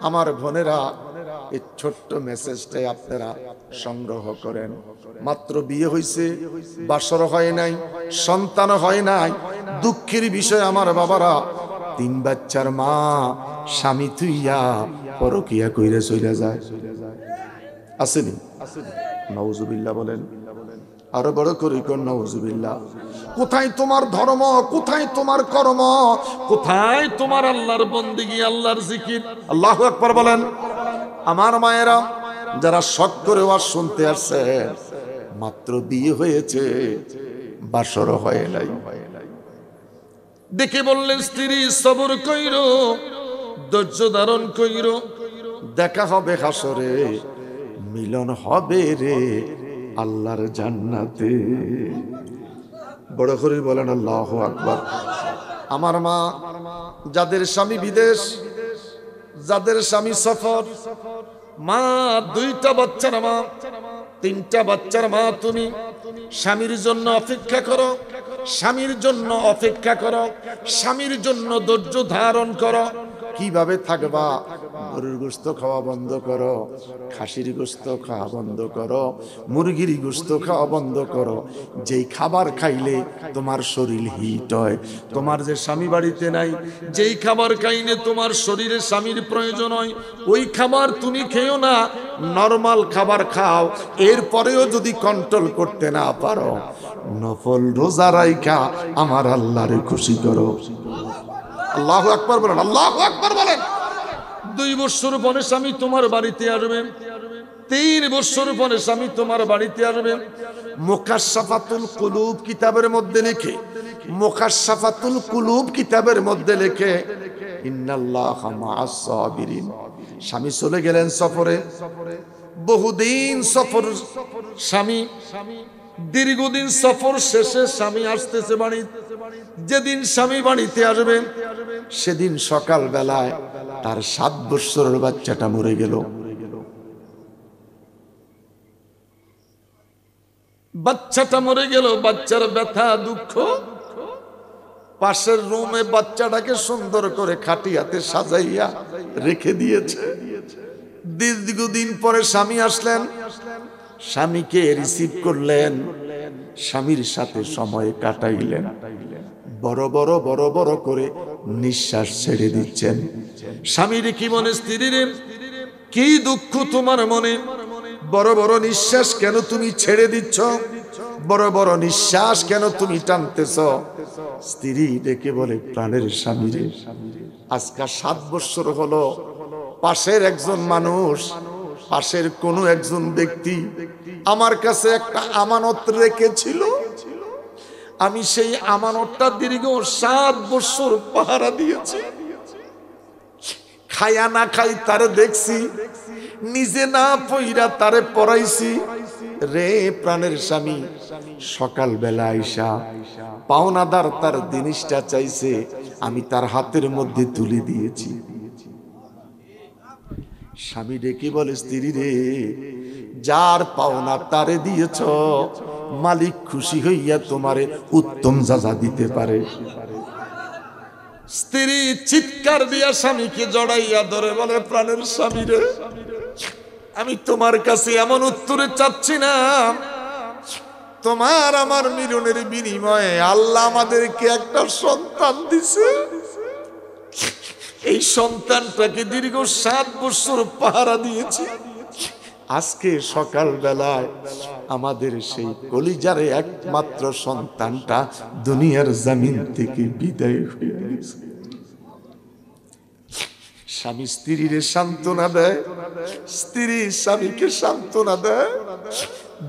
আমার বোনেরা, এই ছোট্ট মেসেজটাই আপনারা সংগ্রহ করেন। মাত্র বিয়ে হয়েছে, বাসর হয় নাই, সন্তান হয় নাই, দুঃখের বিষয় আমার বাবারা। 3 বাচ্চার মা স্বামী থুইয়া পরকিয়া কইরা চলে যায়। আসেনি? নাউজুবিল্লাহ বলেন, আরো বড় করে কোন নাউজুবিল্লাহ। কোথায় তোমার ধর্ম? কোথায় তোমার কর্ম? কোথায় তোমার আল্লাহর বন্দেগী, আল্লাহর জিকির? আল্লাহু আকবার বলেন। আমার মায়েরা, যারা শখ করে ওয়াজ শুনতে আসছে, মাত্র বিয়ে হয়েছে, বাসর হয় নাই, দেখে বললেন, স্ত্রী সবর কইরো, ধৈর্য ধারণ কইরো, দেখা হবে হাসরে, মিলন হবে রে আল্লাহর জান্নাতে। বড় করে বলেন আল্লাহু আকবার। আমার মা, যাদের স্বামী বিদেশ, যাদের স্বামী সফর, মা 2টা বাচ্চার মা, 3টা বাচ্চার মা, তুমি স্বামীর জন্য অপেক্ষা করো, স্বামীর জন্য অপেক্ষা করো, স্বামীর জন্য ধৈর্য ধারণ করো। কিভাবে থাকবা? গরুর গোশত খাওয়া বন্ধ করো, খাসির গোশত খাওয়া বন্ধ করো, মুরগির গোশত খাওয়া বন্ধ করো। যেই খাবার খাইলে তোমার শরীর হিট হয়, তোমার যে স্বামী বাড়িতে নাই, যেই খাবার খাইলে তোমার শরীরে স্বামীর প্রয়োজন হয়, ওই খাবার তুমি খেও না, নরমাল খাবার খাও। এরপরেও যদি কন্ট্রোল করতে না পারো, নফল রোজা রাইখা আমার আল্লাহরে খুশি করো। আল্লাহু আকবার বলেন, আল্লাহু আকবার বলেন। 2 বছর পরে স্বামী তোমার বাড়িতে আসবে, 3 বছর পরে স্বামী তোমার বাড়িতে আসবে। মুকাশশাফাতুল কুলুব কিতাবের মধ্যে লেখে, মুকাশশাফাতুল কুলুব কিতাবের মধ্যে লেখে, ইন্নাল্লাহা মা'আস সাবিরিন। স্বামী চলে গেলেন সফরে, বহুদিন সফর, স্বামী দীর্ঘদিন সফর শেষে স্বামী আসতেছে বাড়ি। যেদিন স্বামী বাড়িতে আসবে সেদিন সকাল বেলায় তার 7 বছরের বাচ্চাটা মরে গেল। বাচ্চাটা মরে গেল, বাচ্চার ব্যথা দুঃখ। পাশের রুমে বাচ্চাটাকে সুন্দর করে খাটিয়াতে সাজাইয়া রেখে দিয়েছে। দীর্ঘদিন পরে স্বামী আসলেন, স্বামীকে রিসিভ করলেন, স্বামীর সাথে সময় কাটাইলেন, বড় বড় বড় বড় করে নিঃশ্বাস ছেড়ে দিচ্ছেন। স্বামীর কি মনে, স্ত্রীর কি দুঃখ তোমার মনে, বড় বড় নিঃশ্বাস কেন তুমি ছেড়ে দিচ্ছ, বড় বড় নিঃশ্বাস কেন তুমি টানতেছ? স্ত্রী ডেকে বলে, প্রাণের স্বামী রে, আজকে 7 বছর হলো পাশের একজন মানুষ, পাশের কোনো একজন ব্যক্তি আমার কাছে একটা আমানত রেখেছিল। আমি সেই আমানতটা দীর্ঘ 7 বছর পাহারা দিয়েছি। খায়া না খাই তারে দেখছি, নিজে না পইরা তারে পড়াইছি। রে প্রাণের স্বামী, সকাল বেলা আইসা পাওনাদার তার জিনিসটা চাইছে, আমি তার হাতের মধ্যে তুলে দিয়েছি। স্বামী ডেকে বলে, স্ত্রী রে, যার পাওনা তারে দিয়েছ, মালিক খুশি হইয়া তোমারে উত্তম সাজা দিতে পারে। স্ত্রী চিৎকার দিয়া স্বামীকে জড়াইয়া ধরে বলে, প্রাণের স্বামী রে, আমি তোমার কাছে এমন উত্তরে চাচ্ছি না, তোমার আমার মিলনের বিনিময়ে আল্লাহ আমাদেরকে একটা সন্তান দিছে। এই সন্তানটাকে দীর্ঘ 7 বছর পাহারা দিয়েছি। আজকে সকাল বেলায় আমাদের সেই কলিজারে একমাত্র সন্তানটা দুনিয়ার জমিন থেকে বিদায় হয়ে গেছে। স্বামী স্ত্রীরে সান্ত্বনা দেয়, স্ত্রী স্বামীকে সান্ত্বনা দেয়।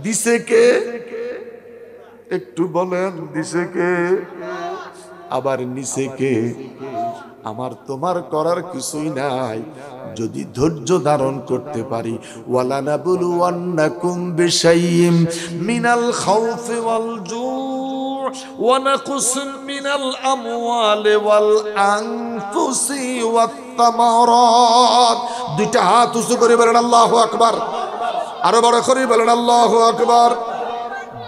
দিছে কে? একটু বলেন, দিছে কে? আবার নিছে কে? আমার তোমার করার কিছুই নাই, যদি ধৈর্য ধারণ করতে পারি। ওয়ালা নাবলুওয়ান্নাকুম বিশাইইম মিনাল খাউফি ওয়াল জু' ওয়া নাকসিম মিনাল আমওয়ালি ওয়াল আনফুসি ওয়াত তামারাত। দুইটা হাত উঁচু করে বলেন আল্লাহু আকবার, আরো বড় করে বলেন আল্লাহু আকবার।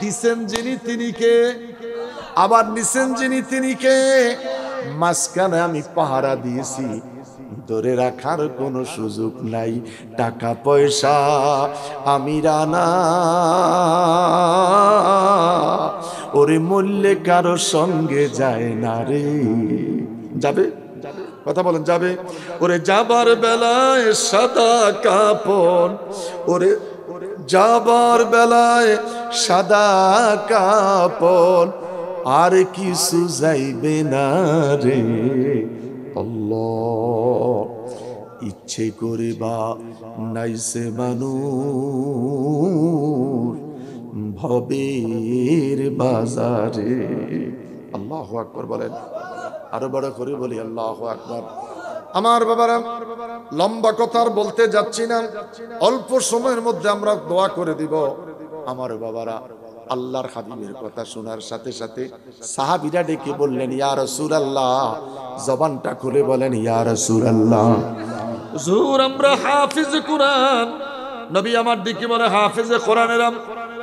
দিছেন যিনি তিনি কে? আবার নিছেন যিনি তিনি কে? মাঝখানে আমি পাহারা দিয়েছি, ধরে রাখার কোনো সুযোগ নাই। টাকা পয়সা আমি রানা, ওরে মূল্যে কারো সঙ্গে যায় না রে। যাবে? কথা বলেন, যাবে? ওরে যাবার বেলায় সাদা কাপড়, ওরে যাবার বেলায় সাদা কাপড়, আর কিছু যাইবে না রে। আল্লাহ ইচ্ছে করে বা নাইছে মানুষ ভবের বাজারে। আল্লাহু আকবার বলেন, আরো বড় করে বলি আল্লাহু আকবার। আমার বাবারা, লম্বা কথা আর বলতে যাচ্ছি না, অল্প সময়ের মধ্যে আমরা দোয়া করে দিব। আমার বাবারা, আল্লাহর হাবিবের কথা শোনার সাথে সাথে সাহাবীরা ডেকে বললেন, ইয়া রাসূলুল্লাহ। জবানটা খুলে বলেন, ইয়া রাসূলুল্লাহ, হুজুর আমরা হাফিজ কোরআন। নবী আমার দিকে বলে, হাফিজে কোরআনেরাম,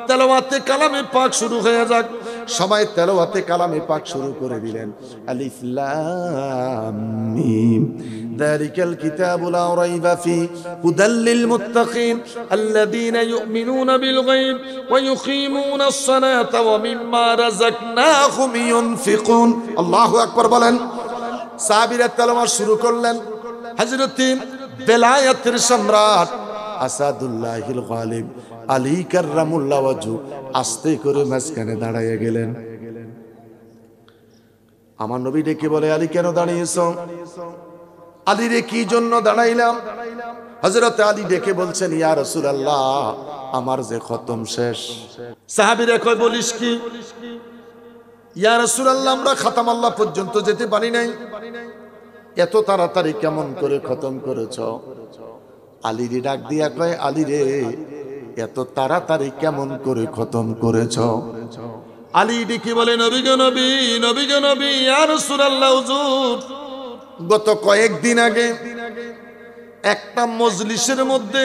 তেলাওয়াতে কালামে পাক শুরু হয়ে যাক। সবাই তেলাওয়াতে কালামে পাক শুরু করে দিলেন। আলিফ লাম মিম যালিকাল কিতাবু লা রাইবা ফি হুদাল লিল মুত্তাকিন আল্লাযীনা ইউমিনুনা বিল গায়ব ওয়া ইউকিমুনাস সালাতা ওয়া মিম্মা রাযাকনাহুম ইউনফিকুন। আল্লাহু আকবার বলেন। সাহাবীরা তেলাওয়াত শুরু করলেন। হযরত বেলায়েতের সম্রাট আসাদুল্লাহিল গালিব আলী কাররামুল্লাহ ওয়াজহু আস্তে করে মাঝখানে দাঁড়ায় গেলেন। আমার নবী ডেকে বলে, আলী কেন দাঁড়িয়েছো? আলী রে কি জন্য দাঁড়াইলাম? হযরত আলী ডেকে বলছেন, ইয়া রাসূলুল্লাহ, আমার যে খতম শেষ। সাহাবীরা কয়, বলিস কি? ইয়া রাসূলুল্লাহ, আমরা খতম আল্লাহ পর্যন্ত যেতে পারি নাই, এত তাড়াতাড়ি কেমন করে খতম করেছ? আলী রে ডাক দিয়া কয়, আলী রে, এত তাড়াতাড়ি কেমন করে খতম করেছ? আলী ডেকে বলে, নবী গো নবী, নবী গো নবী, ইয়া রাসূলুল্লাহ, হুজুর, গত কয়েকদিন আগে একটা মজলিসের মধ্যে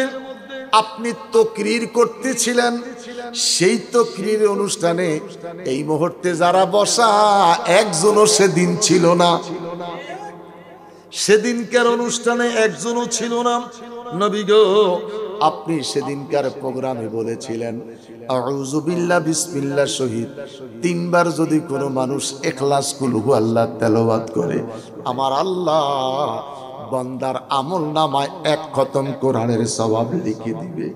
আপনি তাকরীর করতেছিলেন, সেই তাকরীর অনুষ্ঠানে এই মুহূর্তে যারা বসা একজনও সেদিন ছিল না। সেদিনকার অনুষ্ঠানে একজনও ছিল না। নবী গো, আপনি সেদিনকার প্রোগ্রামে বলেছিলেন, আউযু বিল্লাহ বিসমিল্লাহ শহীদ তিনবার যদি কোনো মানুষ ইখলাস কুল হু আল্লাহ তেলাওয়াত করে, আমার আল্লাহ বান্দার আমল নামায় এক খতম কোরআনের সওয়াব লিখে দিবে।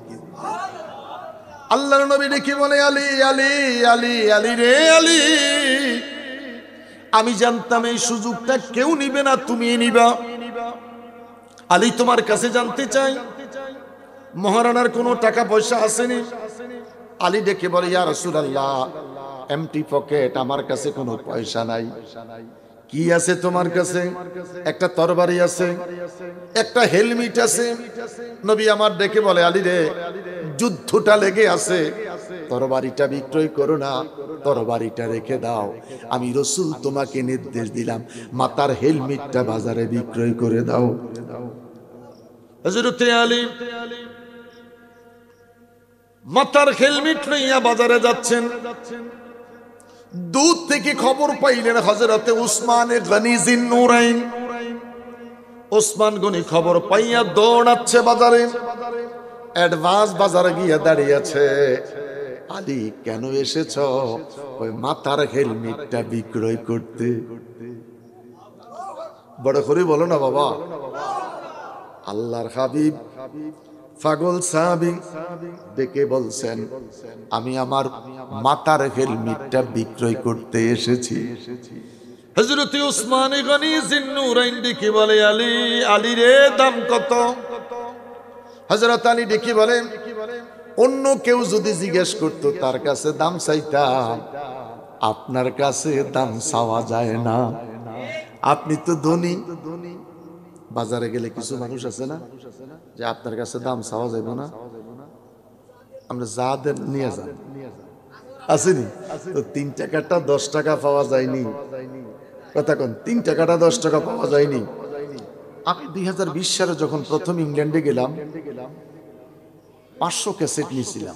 আল্লাহর নবী ডেকে বলে, আলী আলী আলী, আলী রে আলী, আমি জানতাম এই সুযোগটা কেউ নিবে না, তুমি নিবা। আলী, তোমার কাছে জানতে চাই, মহারানার কোনো টাকা পয়সা আসেনি? আলী ডেকে বলে, ইয়া রাসূলুল্লাহ, এমটি পকেট, আমার কাছে কোনো পয়সা নাই। কি আছে তোমার কাছে? একটা তরবারি আছে, একটা হেলমেট আছে। নবী আমার ডেকে বলে, আলী রে, যুদ্ধটা লেগে আছে, তরবারিটা বিক্রয় করো না, তরবারিটা রেখে দাও। আমি রাসূল তোমাকে নির্দেশ দিলাম, মাথার হেলমেটটা বাজারে বিক্রয় করে দাও। হযরত আলী মাথার হেলমেট লইয়া বাজারে যাচ্ছেন। দূর থেকে খবর পাইলেন হযরতে উসমান গনি জিন্নুরাইন। উসমান গনি খবর পাইয়া দৌড়াচ্ছে বাজারে, অ্যাডভান্স বাজারে গিয়ে দাঁড়িয়েছে। আলী, কেন এসেছ? ওই মাথার হেলমেটটা বিক্রয় করতে। বড় করে বলো না বাবা। আল্লাহর হাবিব পাগল সাহাবী ডেকে বলছেন, আমি আমার মাথার হেলমেটটা বিক্রয় করতে এসেছি। হযরত উসমান গনি জিন্নুরাইন ডেকে বলে, আলী, আলী রে, দাম কত? হযরত আলী ডেকে বলে, অন্য কেউ যদি জিজ্ঞেস করতো তার কাছে দাম চাইতাম, আপনার কাছে দাম চাওয়া যায় না, আপনি তো ধনী। বাজারে গেলে কিছু মানুষ আছে না যে আপনার কাছে দাম চাওয়া যাবে না, আমরা যা দেন নিয়ে যান, আসেনি? তো 3 টাকাটা 10 টাকা পাওয়া যায়নি, কথা কোন 3 টাকাটা 10 টাকা পাওয়া যায়নি। আমি 2020 সালে যখন প্রথম ইংল্যান্ডে গেলাম, 500 ক্যাসেট নিয়েছিলাম।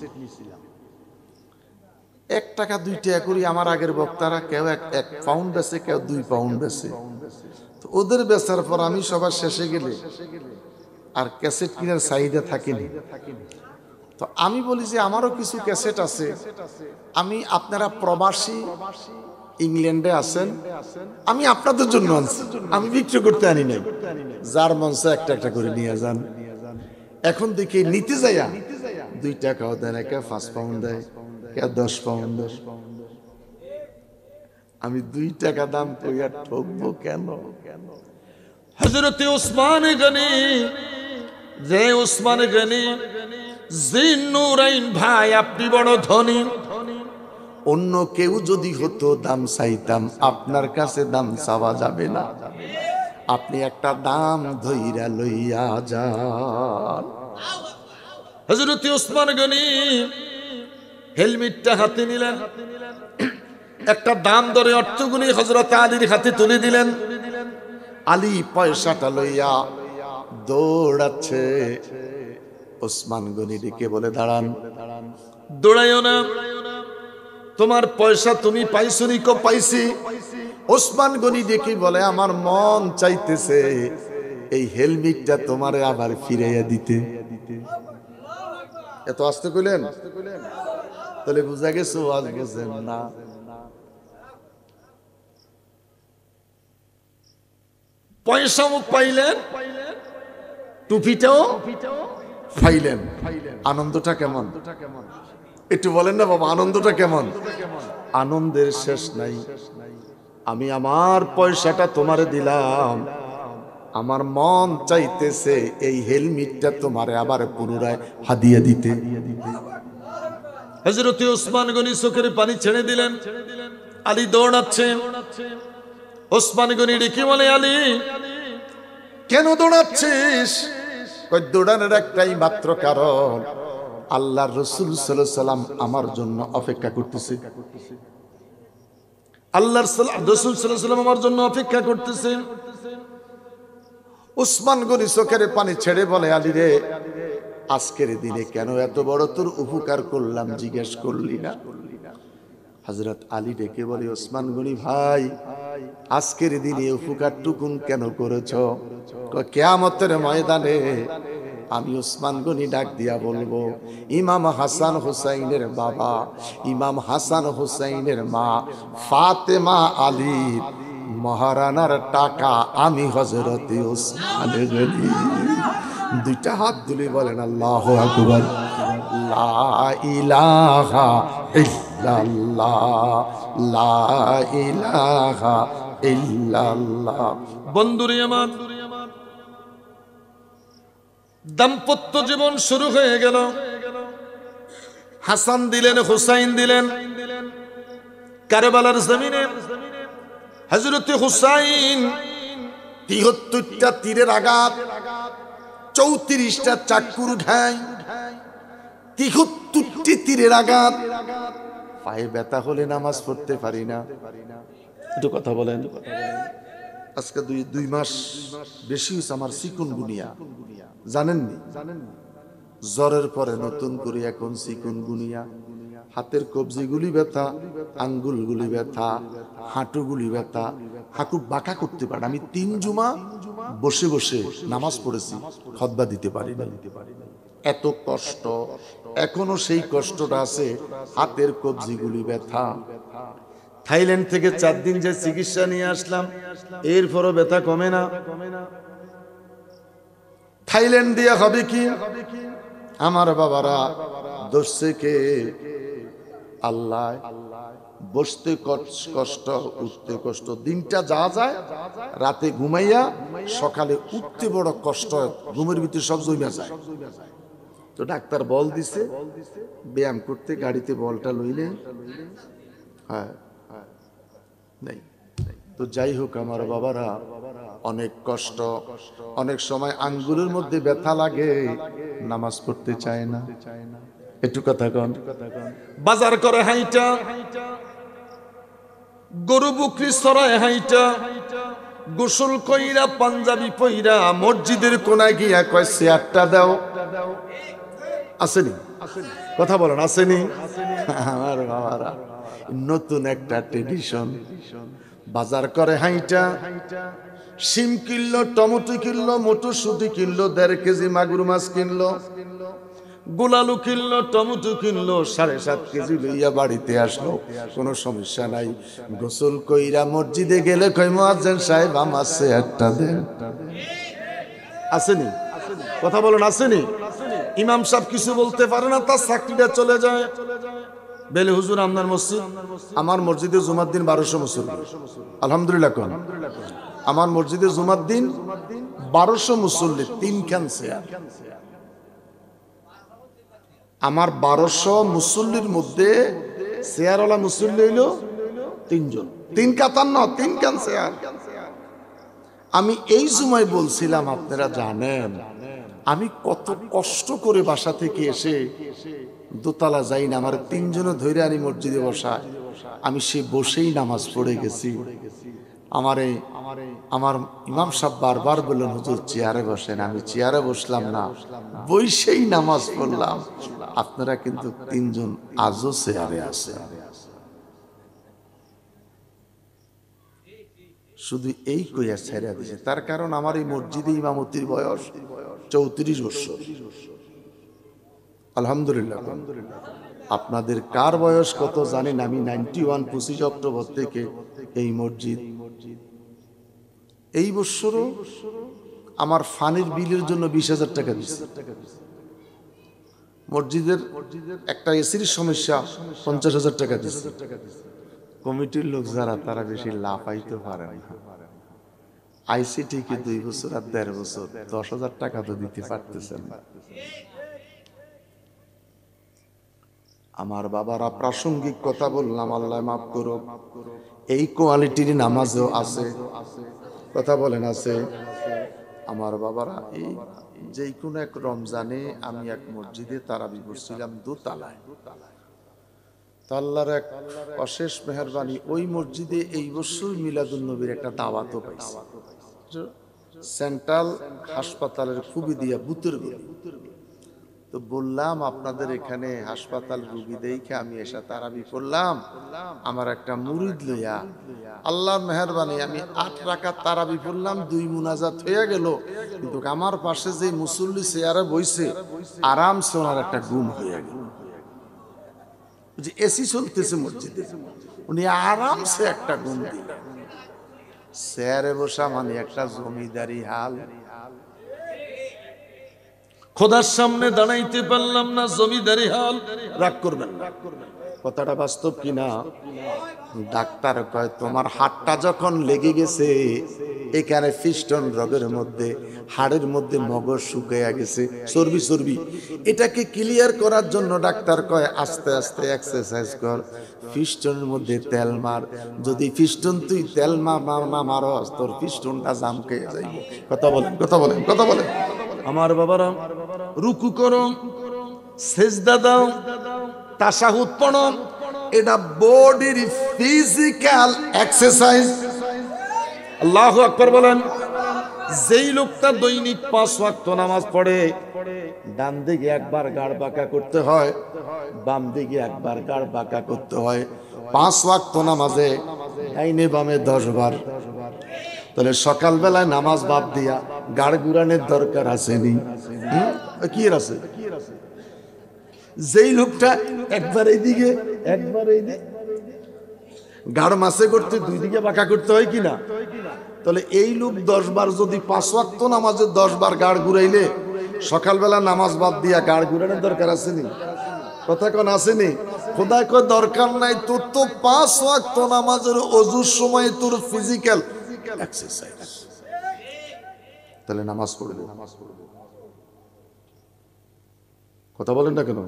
1 টাকা 2 টাকা করে আমার আগের বক্তারা কেউ 1 পাউন্ড বেচে, কেউ 2 পাউন্ড বেচে। তো ওদের বেচার পর আমি সবার শেষে গেলে আর ক্যাসেট কেনার চাহিদা থাকেনি। তো আমি বলি যে আমারও কিছু ক্যাসেট আছে, আমি, আপনারা প্রবাসী ইংল্যান্ডে আছেন, আমি আপনাদের জন্য আনছি, আমি বিক্রি করতে আনি নাই, যার মঞ্চে একটা একটা করে নিয়ে যান। এখন দেখি নিতে যাইয়া 2 টাকাও দেয় না, কেউ 5 পাউন্ড দেয়, কেউ 10 পাউন্ড দেয়। আমি 2 টাকা দাম কইয়া ঠকবো কেন? হযরত উসমান গনি, যে উসমান গনি জিন্নুরাইন ভাই, আপনি বড় ধনী, অন্য কেউ যদি হতো দাম চাইতাম, আপনার কাছে দাম চাওয়া যাবে না, আপনি একটা দাম ধইরা লইয়া যান। হযরত উসমান গনি হেলমেটটা হাতে নিলেন, একটা দাম ধরে অর্থগুলি হযরত আলীর হাতে তুলে দিলেন। আলী পয়সাটা লইয়া দৌড়াচ্ছে। ওসমান গনি ডেকে বলে, দাঁড়ান, দৌড়াইও না, তোমার পয়সা তুমি পাইছো নি? কো পাইছি। ওসমান গনি ডেকে বলে, আমার মন চাইতেছে এই হেলমেটটা তোমারে আবার ফিরাইয়া দিতে। এত আসতে কইলেন, তাহলে বুঝা গেছে আজ বুঝেন না। পয়সাও পাইলেন, টুপিটাও পাইলেন, আনন্দটা কেমন একটু বলেন না বাবা, আনন্দটা কেমন? আনন্দের শেষ নাই। আমি আমার পয়সাটা তোমারে দিলাম, আমার মন চাইতেছে এই হেলমেটটা তোমারে আবার পুনরায় হাদিয়া দিতে। হযরত ওসমান গনি চোখের পানি ছেড়ে দিলেন। আলী দৌড়াচ্ছে, ওসমান গনি ডেকে বলে, আলী কেন দৌড়াচ্ছিস? কই দৌড়ানোর একটাই মাত্র কারণ, আল্লাহর রাসূল সাল্লাল্লাহু আলাইহি সাল্লাম আমার জন্য অপেক্ষা করতেছে। আল্লাহর রাসূল সাল্লাল্লাহু আলাইহি সাল্লাম আমার জন্য অপেক্ষা করতেছে। ওসমান গনি চোখের পানি ছেড়ে বলে, আলী রে, আজকের দিনে কেন এত বড় তোর উপকার করলাম জিজ্ঞেস করলি না? হযরত আলী ডেকে বলে, ওসমান গনি ভাই, আজকের দিনে উপকারটুকুন কেন করেছ? কিয়ামতের ময়দানে আমি ওসমান গনি ডাক দিয়া বলবো, ইমাম হাসান হুসাইনের বাবা, ইমাম হাসান হুসাইনের মা ফাতেমা আলীর মহারানার টাকা আমি হযরত ওসমান গনি। দুইটা হাত তুলে বলেন আল্লাহু আকবার। লা ইলাহা ইল্লাল্লাহ, লা ইলাহা ইল্লাল্লাহ। বন্ধুরে আমার, দাম্পত্য জীবন শুরু হয়ে গেল। হাসান দিলেন, হুসাইন দিলেন কারবালার জমিনে। হযরত হুসাইন ৭৩টা তীরের আঘাত, ৩৪টা চাকুর ঘাই, ৭৩টি তীরের আঘাত। পায়ে ব্যথা হলে নামাজ পড়তে পারি না। একটু কথা বলেন। আজকে দুই মাস বেশি হয়েছে আমার চিকুনগুনিয়া, জানেননি? জ্বরের পরে নতুন করে এখন চিকুনগুনিয়া। হাতের কবজিগুলি ব্যথা, আঙ্গুলগুলি ব্যথা, হাঁটুগুলি ব্যথা, হাঁটু বাঁকা করতে পারে। আমি ৩ জুমা বসে বসে নামাজ পড়েছি, খুতবা দিতে পারি না। এত কষ্ট, এখনো সেই কষ্টটা আছে, হাতের কবজিগুলি ব্যথা। থাইল্যান্ড থেকে 4 দিন যে চিকিৎসা নিয়ে আসলাম, এরপরও ব্যথা কমে না। থাইল্যান্ড দিয়ে হবে কি? আমার বাবারা, দোষে কে? আল্লাহ। বসতে কষ্ট, উঠতে কষ্ট, দিনটা যা যায়, রাতে ঘুমাইয়া সকালে উঠতে বড় কষ্ট, ঘুমের ভিতরে সব জমে যায়। তো ডাক্তার বল দিছে ব্যায়াম করতে, গাড়িতে বলটা লইলে হ্যাঁ নাই। তো যাই হোক আমার বাবারা, অনেক কষ্ট, অনেক সময় আঙ্গুলের মধ্যে ব্যথা লাগে, নামাজ পড়তে চায় না। একটু কথা কন। বাজার করে হাইটা, গরু বকরি চড়ায় হাইটা, গোসল কইরা পাঞ্জাবি পইরা মসজিদের কোনায় গিয়া কয় চেয়ারটা দাও। আসেনি? কথা বলেন, আসেনি? আমার বাবারা, নতুন একটা ট্রেডিশন। বাজার করে হাইটা, শিম কিনলো, টমেটো কিনলো, মটরশুঁটি কিনলো, 1.5 কেজি মাগুর মাছ কিনলো, গোলালু কিনলো, টমেটো কিনলো, 7.5 কেজি লইয়া বাড়িতে আসলো। কোনো সমস্যা নাই। গোসল কইরা মসজিদে গেলে কই মুয়াজ্জিন সাহেব আমার চেয়ারটা দেন। আসেনি? কথা বলেন, আসেনি? ইমাম সাহেব কিছু বলতে পারে না, তার চাকরিটা চলে যায়। বেলে হুজুর আপনার মসজিদ? আমার মসজিদে জুমার দিন 1200 মুসল্লি। আলহামদুলিল্লাহ কোন? আমার মসজিদে জুমার দিন 1200 মুসল্লি, 3 খান চেয়ার। আমার 1200 মুসল্লির মধ্যে চেয়ারওয়ালা মুসল্লি হইল 3 জন, 3 কাতার না, 3 খান চেয়ার। আমি এই জুমায় বলছিলাম, আপনারা জানেন আমি কত কষ্ট করে বাসা থেকে এসে দোতলা যাই না, আমার 3 জনে ধরে আনি মসজিদে বসায়, আমি সে বসেই নামাজ পড়ে গেছি। আমার ইমাম সাহেব বারবার বললেন, হুজুর চেয়ারে বসেন। আমি চেয়ারে বসলাম না, বসেই নামাজ পড়লাম। আপনারা কিন্তু 3 জন আজও চেয়ারে আছেন। শুধু এই কইয়া ছেড়ে দিছে। তার কারণ আমার এই মসজিদে ইমামতির বয়স 34 বছর। আলহামদুলিল্লাহ। আপনাদের কার বয়স কত জানেন? আমি 91 25 অক্টোবর থেকে এই মসজিদ। এই বছরও আমার ফানির বিলের জন্য 20,000 টাকা দিচ্ছে। মসজিদের একটা এসির সমস্যা 50,000 টাকা দিচ্ছে। কমিটির লোক যারা তারা বেশি লাফাইতে পারে না। আইসিটি কে 2 বছর আর 1.5 বছর 10,000 টাকা তো দিতে পারতেছেন। আমার বাবারা, প্রাসঙ্গিক কথা বললাম, আল্লাহ মাফ করো। এই কোয়ালিটির নামাজও আছে, কথা বলেন আছে। আমার বাবারা, এই যে কোনো এক রমজানে আমি এক মসজিদে তারাবি পড়ছিলাম দোতলায়। আল্লাহর এক অশেষ মেহেরবানি, ওই মসজিদে এই বছর মিলাদুন নবীর একটা দাওয়াতও পাইছি। সেন্ট্রাল হাসপাতালের খুবই দিয়া বুতের গলি। তো বললাম আপনাদের এখানে হাসপাতাল রুগী দেখে আমি এসে তারাবি করলাম, আমার একটা মুরিদ লইয়া। আল্লাহর মেহেরবানি আমি 8 রাকাত তারাবি পড়লাম, 2 মুনাজাত হয়ে গেল। কিন্তু আমার পাশে যে মুসল্লি চেয়ারে বইছে, আরামসে ওনার একটা ঘুম হয়ে গেল। এসি চলতেছে মসজিদে, উনি আরামসে একটা ঘুম দিলেন। চেয়ারে বসা মানে একটা জমিদারি হাল। খোদার সামনে দাঁড়াইতে পারলাম না, জমিদারি হাল। রাগ করবেন না, কথাটা বাস্তব কিনা। ডাক্তার কয় তোমার হাতটা যখন লেগে গেছে, এখানে ফিস্টন রগের মধ্যে, হাড়ের মধ্যে মগজ শুকিয়ে গেছে, চর্বি চর্বি। এটাকে ক্লিয়ার করার জন্য ডাক্তার কয় আস্তে আস্তে এক্সারসাইজ কর, ফিস্টনের মধ্যে তেল মার। যদি ফিস্টন তুই তেল না মারস, তোর ফিস্টনটা জাম খেয়ে যাইব। কথা বলেন, কথা বলেন, কথা বলেন। আমার বাবারা, রুকু করো, সেজদা দাও, তাশাহুদ পড়ো। এটা বডির ফিজিক্যাল এক্সারসাইজ। আল্লাহু আকবার বলেন। যেই লোকটা দৈনিক 5 ওয়াক্ত নামাজ পড়ে, ডান দিকে একবার গাড় বাঁকা করতে হয়, বাম দিকে একবার গাড় বাঁকা করতে হয়। 5 ওয়াক্ত নামাজে ডাইনে বামে 10 বার। তাহলে সকালবেলায় নামাজ বাদ দিয়া গাড় গুড়ানোর দরকার আসেনি? কি আছে? যেই লোকটা একবার এইদিকে একবার এইদিকে গাড় মাসে করতে 2 দিকে বাঁকা করতে হয় কিনা? তাহলে এই লোক 10 বার যদি 5 ওয়াক্ত নামাজে 10 বার গাড় ঘুরাইলে, সকালবেলা নামাজ বাদ দিয়া গাড় ঘুরানোর দরকার আসেনি? কথা কোন আসেনি? খোদা কয় দরকার নাই, তোর তো 5 ওয়াক্ত নামাজের ওযুর সময় তোর ফিজিক্যাল এক্সারসাইজ। তাহলে নামাজ পড়বে। কথা বলেন না কেন?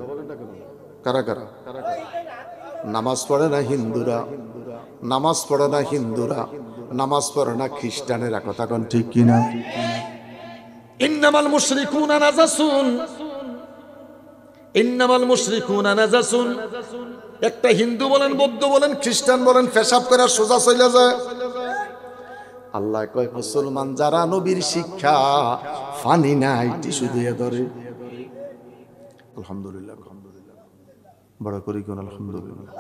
কারা কারা নামাজ পড়ে না? হিন্দুরা নামাজ পড়ে না, হিন্দুরা নামাজ পড়ে না, খ্রিস্টানেরা। কথা কোন ঠিক কিনা? ইন্নামাল মুশরিকুনা নাজাসুন, ইন্নামাল মুশরিকুনা নাজাসুন। একটা হিন্দু বলেন, বৌদ্ধ বলেন, খ্রিস্টান বলেন, পেশাব করে সোজা চলে যায়। আল্লাহ কয় মুসলমান যারা নবীর শিক্ষা ফানি নাই, টিস্যু দিয়ে ধরে। আলহামদুলিল্লাহ, বড় করি কোন আলহামদুলিল্লাহ।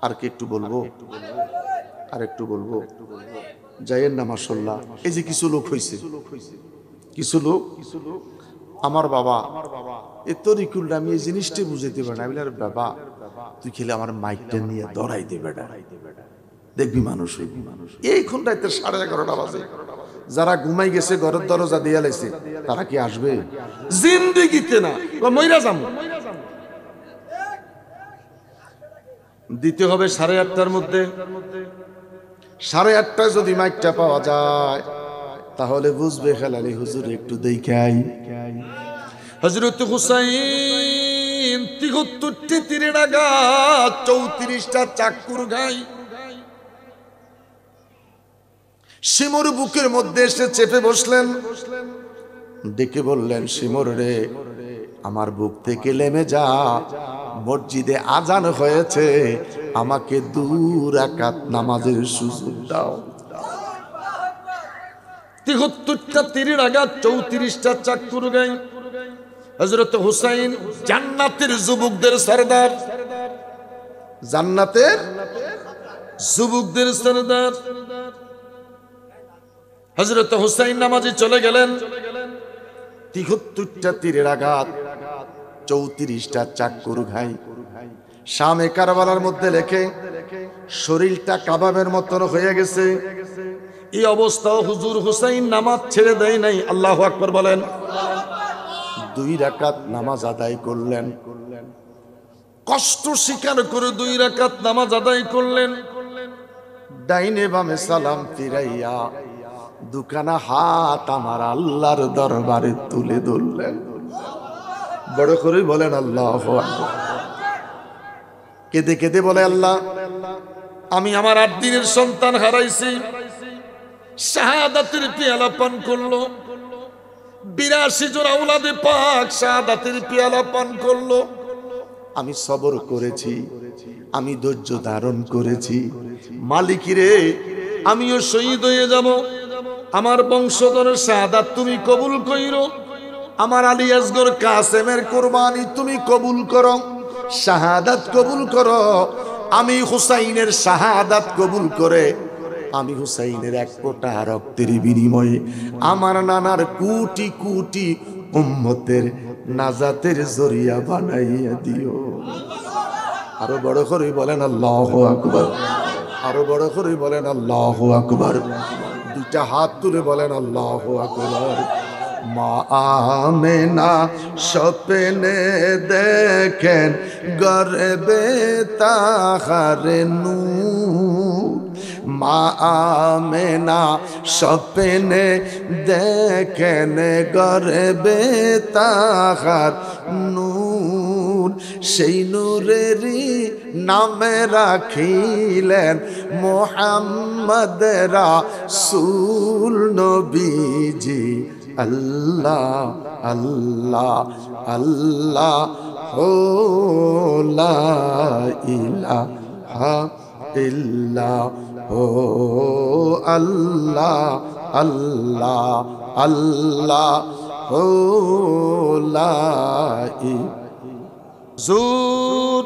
আর কি একটু বলবো? আর একটু বলবো? যাইয়েন না মাশাআল্লাহ। এই যে কিছু লোক হইছে, কিছু লোক, আমার বাবা এ তরিকুলটা আমি এই জিনিসটা বুঝাইতে পারি না। আমি বলি, বাবা তুই খেলে আমার মাইকটা নিয়ে ধরাই দে বেটা, দেখবি মানুষ হইবি। এই ঘন্টায় 11:30 বাজে। যারা ঘুমাই গেছে, ঘরের দরজা দিয়ে লাইছে, তারা কি আসবে? জিন্দেগিতে না, মইরা যাবো। দিতে হবে 8:30টার মধ্যে। 8:30টায় যদি মাইকটা পাওয়া যায়, তাহলে বুঝবে খেলালি হুজুর একটু দেখাই। হযরত হুসাইন 73টি তীরের আঘাত, 34টা চাকুর ঘাই শিমুর বুকের মধ্যে এসে চেপে বসলেন। ডেকে বললেন, শিমুর রে, আমার বুক থেকে নেমে যা, মসজিদে আজান হয়েছে, আমাকে 2 রাকাত নামাজের সুযোগ দাও। 73টা তীরের আঘাত, 34টা চাকুর ঘাই। হযরত হুসাইন জান্নাতের যুবকদের সরদার, জান্নাতের যুবকদের সরদার। হযরত হুসাইন নামাজি চলে গেলেন। ৭৩টা তীরের আঘাত, ৩৪টা চাক্কুর ঘাই শামে কারবালার মধ্যে লেখে শরীরটা কাবাবের মতন হয়ে গেছে। এই অবস্থাও হুজুর হুসাইন নামাজ ছেড়ে দেয় নাই। আল্লাহু আকবার বলেন। 2 রাকাত নামাজ আদায় করলেন, কষ্ট স্বীকার করে 2 রাকাত নামাজ আদায় করলেন। ডাইনে বামে সালাম ফিরাইয়া দুখানা হাত আমার আল্লাহর দরবারে তুলে ধরলেন। বড় করে বলেন আল্লাহু আকবার। কেঁদে কেঁদে বলে, আল্লাহ, আমি আমার 8 দিনের সন্তান হারাইছি, শাহাদাতের পেয়ালা পান করলো। 82 জন আওলাদে পাক শাহাদাতের পেয়ালা পান করলো। আমি সবর করেছি, আমি ধৈর্য ধারণ করেছি। মালিক রে, আমিও শহীদ হয়ে যাব। আমার বংশধরের শাহাদাত তুমি কবুল কইরো। আমার আলী আসগর কাসেমের কুরবানি তুমি কবুল করো, শাহাদাত কবুল করো। আমি হুসাইনের শাহাদাত কবুল করে আমি হুসাইনের 1 ফোঁটা রক্তের বিনিময়ে আমার নানার কোটি কোটি উম্মতের নাজাতের জরিয়া বানাইয়া দিও। আরো বড় করে বলেন আল্লাহু আকবার। আরো বড় করে বলেন আল্লাহু আকবার। 2টা হাত তুলে বলেন আল্লাহু আকবার। মা আমেনা স্বপ্নে দেখেন গর্বে তাহার নূর। মা আমেনা স্বপ্নে দেখেন গর্বে তাহার নূর। সেই নূরেরই নামে রাখিলেন মুহাম্মদ রাসূল নবীজি। আল্লাহ আল্লাহ আল্লাহ ও লা ইলাহা ইল্লাল্লাহ আল্লাহ আল্লাহ আল্লাহ ও লা জুর।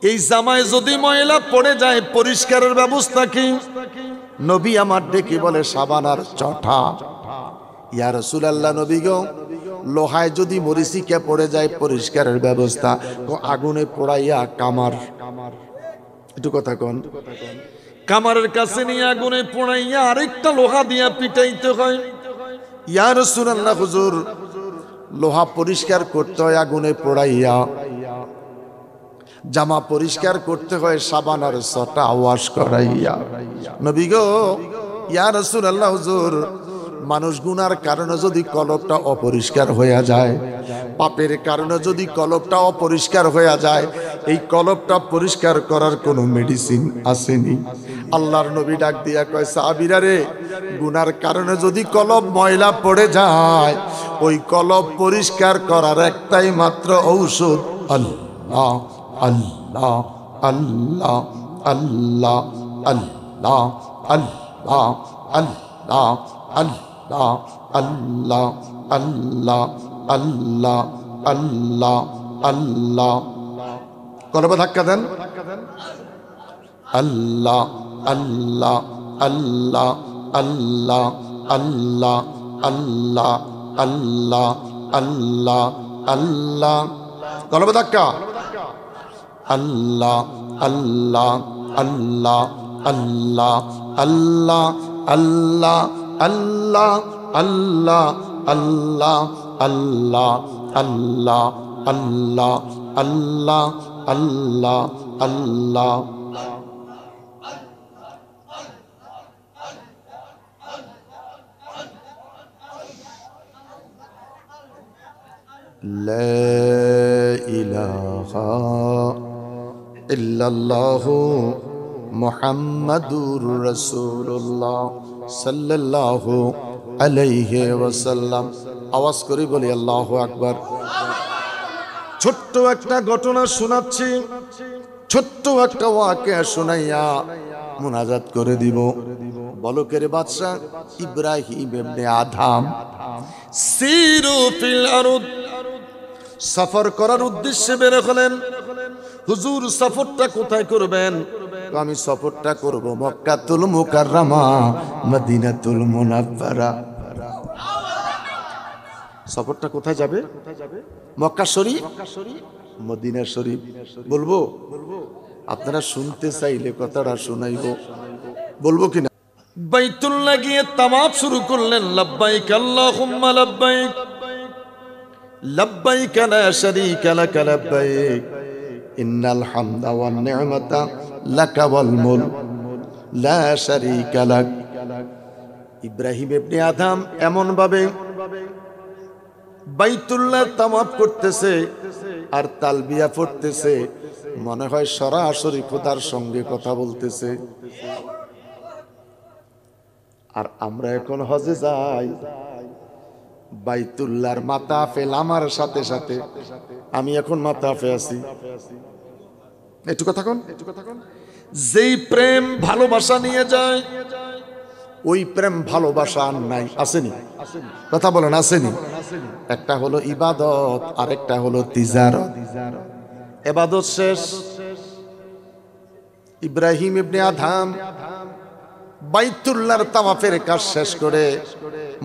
এই জামায় যদি ময়লা পড়ে যায় পরিষ্কারের ব্যবস্থা কি? নবী আমার ডেকে বলে সাবান আর চটা। ইয়া রাসূলুল্লাহ, নবী গো, লোহায় যদি মরিচিকা পড়ে যায় পরিষ্কারের ব্যবস্থা? আগুনে পোড়াইয়া কামার, একটু কথা কন। কামারের কাছে নিয়ে আগুনে পোড়াইয়া আরেকটা লোহা দিয়া পিটাইতে হয়। ইয়া রাসূলুল্লাহ, হুজুর, লোহা পরিষ্কার করতে হয় আগুনে পোড়াইয়া, জামা পরিষ্কার করতে হয় সাবান আর সটা ওয়াশ করাইয়া। নবী গো, ইয়া রাসূলুল্লাহ, হুজুর, মানুষ গুনার কারণে যদি কলবটা অপরিষ্কার হয়ে যায়, পাপের কারণে যদি কলবটা অপরিষ্কার হয়ে যায়, এই কলবটা পরিষ্কার করার কোনো মেডিসিন আসেনি। আল্লাহর নবী ডাক দিয়া কয়, সাহাবীরা রে, গুনার কারণে যদি কলব ময়লা পড়ে যায়, ওই কলব পরিষ্কার করার একটাই মাত্র ঔষধ, আল্লাহ আল্লাহ আল্লাহ আল্লাহ আল্লাহ আল্লাহ আল্লাহ আল্লাহ আল্লাহ আল্লাহ আল্লাহ আল্লাহ আল্লাহ। কলবে ধাক্কা দেন। আল্লাহ আল্লাহ আল্লাহ আল্লাহ আল্লাহ আল্লাহ আল্লাহ আল্লাহ আল্লাহ। কলবে ধাক্কা। আল্লাহ আল্লাহ আল্লাহ আল্লাহ আল্লাহ আল্লাহ আল্লাহ আল্লাহ আল্লাহ আল্লাহ আল্লাহ আল্লাহ আল্লাহ আল্লাহ আল্লাহ। লা ইলাহা ইল্লাল্লাহু মুহাম্মাদুর রাসূলুল্লাহ সাল্লাল্লাহু আলাইহি ওয়াসাল্লাম। আওয়াজ করে বলি আল্লাহু আকবার। ছোট্ট একটা ঘটনা শোনাচ্ছি, ছোট্ট একটা ওয়াকিয়া শোনাইয়া মুনাজাত করে দিব। বলকের বাদশা ইব্রাহিম ইবনে আদম সিরু ফিল আরদ, সফর করার উদ্দেশ্যে বের হলেন। হুজুর, সফরটা কোথায় করবেন? আমি সফরটা করব মক্কাতুল মুকাররমা মদিনাতুল মুনাওয়ারা। সফরটা কোথায় যাবে? মক্কা শরীফ, মদিনা শরীফ। বলবো? আপনারা শুনতে চাইলে কথাটা শোনাইব, বলবো কিনা? বাইতুল্লাহ গিয়ে তাওয়াফ শুরু করলেন। লাব্বাইক আল্লাহুম্মা লাব্বাইক, লাব্বাইক লা শারীকা লাক লাব্বাইক, ইন্নাল হামদা ওয়ান নি'মাতা লাকা ওয়াল মুলক লা শারীকা লাক। ইব্রাহিম ইবনে আদম এমন ভাবে বাইতুল্লাহ তাওয়াফ করতেছে আর তালবিয়া পড়তেছে, মনে হয় সরাসরি খোদার সঙ্গে কথা বলতেছে। আর আমরা এখন হজে যাই, বাইতুল্লাহর মাতাফে নামার সাথে সাথে আমি এখন মাতাফে আছি। একটু কথা কোন, যেই প্রেম ভালোবাসা নিয়ে যায় ওই প্রেম ভালোবাসা আর নাই। আসেনি? কথা বলেন, আসেনি? একটা হলো ইবাদত আর একটা হলো তিজারত। ইবাদত শেষ, ইব্রাহিম ইবনে আদম বাইতুল্লাহর তাওয়াফের কাজ শেষ করে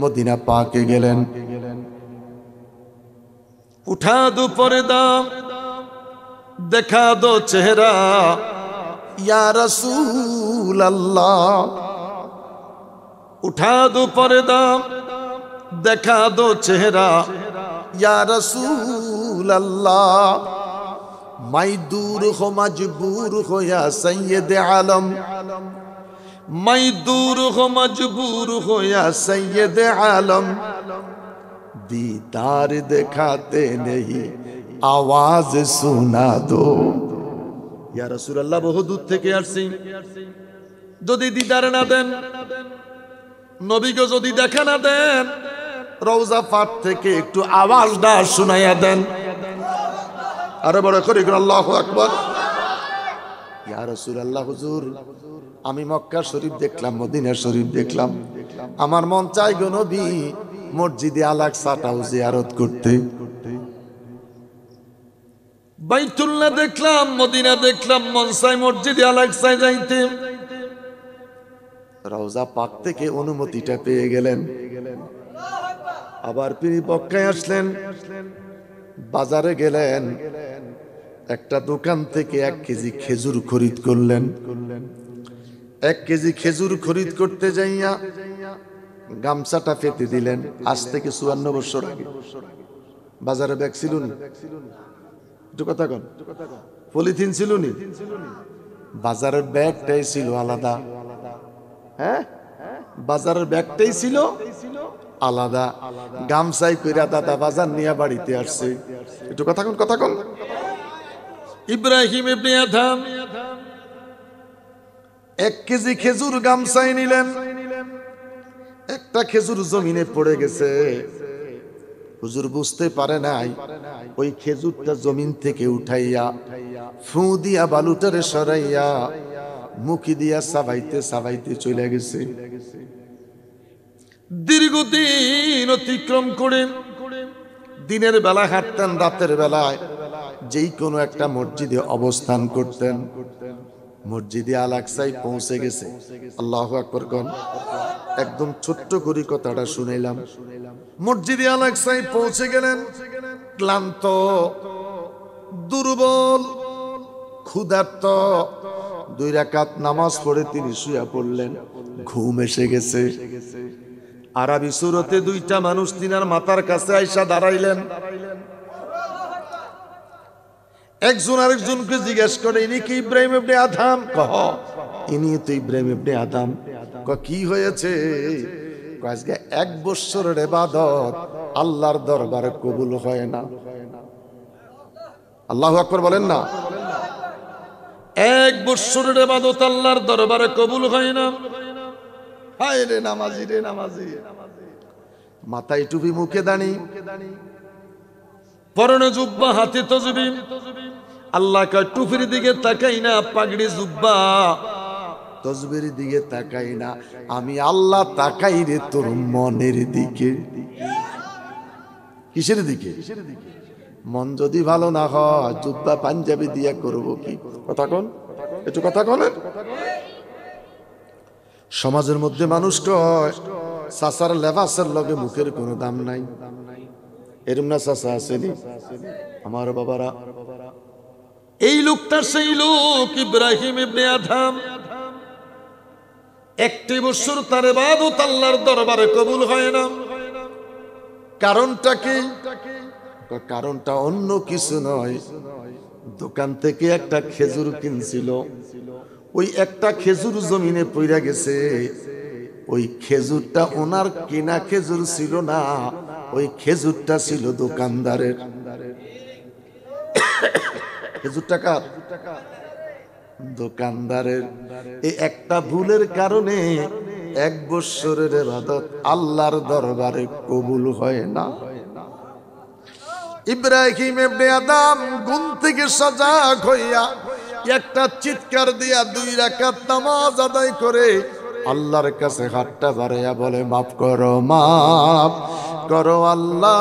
মদিনা পাকে গেলেন। উঠা দো পর্দা, দেখা দো চেহারা, ইয়া রাসূল আল্লাহ। উঠা দো পর্দা, দেখা দো চেহারা, ইয়া রাসূল আল্লাহ। মাই দূর হো মজবুর হো ইয়া সৈয়দ আলম, मैं दूर हो मजबूर हो या सैयद आलम, दीदार दिखाते नहीं आवाज सुना दो। या रसूल अल्लाह বহু দূর থেকে আসছি, যদি দিদার না দেন, নবীকে যদি দেখা না দেন, রওজা পাক থেকে একটু আওয়াজটা শোনায়া দেন। আরে বড় করে আল্লাহু আকবার। ইয়া রাসূলুল্লাহ, হুজুর আমি মক্কা শরীফ দেখলাম, মদিনা শরীফ দেখলাম, আমার মন চাই গো নবী মসজিদে আল আকসাটাও জিয়ারত করতে। বাইতুল্লাহ দেখলাম, মদিনা দেখলাম, মন চাই মসজিদে আল আকসায় যাইতে। রওজা পাক থেকে অনুমতিটা পেয়ে গেলেন। আবার তিনি মক্কায় আসলেন, বাজারে গেলেন, একটা দোকান থেকে 1 কেজি খেজুর খরিদ করলেন। 1 কেজি খেজুর খরিদ করতে যাইয়া গামছাটা পেতে দিলেন। আজ থেকে 54 বছর আগে বাজারে ব্যাগ ছিল না, একটু কথা কন, পলিথিন ছিল না, বাজারের ব্যাগটাই ছিল আলাদা। হ্যাঁ, বাজারের ব্যাগটাই ছিল আলাদা। গামছাই কইরা দাদা বাজার নিয়ে বাড়িতে আসছে। একটু কথা কন, কথা কন। ইব্রাহিম ইবনে আদম 1 কেজি খেজুর গামছায় নিলেন। একটা খেজুর জমিনে পড়ে গেছে, হুজুর বুঝতে পারে নাই, ওই খেজুরটা জমিন থেকে উঠাইয়া ফু দিয়া বালুটারে সরাইয়া মুখি দিয়া সাবাইতে সাবাইতে চলে গেছে। দীর্ঘদিন অতিক্রম করে দিনের বেলা হাঁটতেন, রাতের বেলায় যেই কোনো একটা মসজিদে অবস্থান করতেন। মসজিদে আল আকসায় পৌঁছে গেছে। আল্লাহু আকবার কোন। একদম ছোট্ট করে কথাটা শুনাইলাম। মসজিদে আল আকসায় পৌঁছে গেলেন, ক্লান্ত, দুর্বল, ক্ষুধার্ত। 2 রাকাত নামাজ পড়ে তিনি শুয়ে পড়লেন, ঘুম এসে গেছে। আরবি সুরতে 2টা মানুষ তিনার মাথার কাছে আইসা দাঁড়াইলেন। একজন আরেকজনকে জিজ্ঞেস করে, ইনি কি ইব্রাহিম ইবনে আদম? কহ, ইনি তো ইব্রাহিম ইবনে আদম। কি হয়েছে? আজকে 1 বছরের ইবাদত আল্লাহর দরবারে কবুল হয় না। আল্লাহু আকবার বলেন না। 1 বছরের ইবাদত আল্লাহর দরবারে কবুল হয় না। হায় রে নামাজি, রে নামাজি, মাথায় টুপি, মুখে দাড়ি, পরনে জুব্বা, হাতে তসবিহ। আল্লাহ কয় টুপির দিকে তাকাই না, পাগড়ি জুব্বা তসবির দিকে তাকাই না, আমি আল্লাহ তাকাই রে তোর মনের দিকে। কিসের দিকে? মন যদি ভালো না হয় জুব্বা পাঞ্জাবি দিয়া করব কি? কথা কোন। একটু কথা বলেন। সমাজের মধ্যে মানুষ কয় চাচার লেবাসের লগে মুখের কোনো দাম নাই, এরম না চাচা আসেনি আমার বাবারা? এই লোকটা সেই লোক ইব্রাহিম ইবনে আদম। 1 বছর তার ইবাদত আল্লাহর দরবারে কবুল হয় না। কারণটা কি? কারণটা অন্য কিছু নয়, দোকান থেকে একটা খেজুর কিনছিল, ওই একটা খেজুর জমিনে পড়ে গেছে। ওই খেজুরটা ওনার কেনা খেজুর ছিল না, ওই খেজুরটা ছিল দোকানদারের। খেজুরটা কার? দোকানদারের। এই একটা ভুলের কারণে 1 বছরের ইবাদত আল্লাহর দরবারে কবুল হয় না। ইব্রাহিম ইবনে আদম ঘুম থেকে সজাগ হইয়া একটা চিৎকার দিয়া 2 রাকাত নামাজ আদায় করে আল্লাহর কাছে হাতটা বাড়াইয়া বলে, মাফ করো আল্লাহ,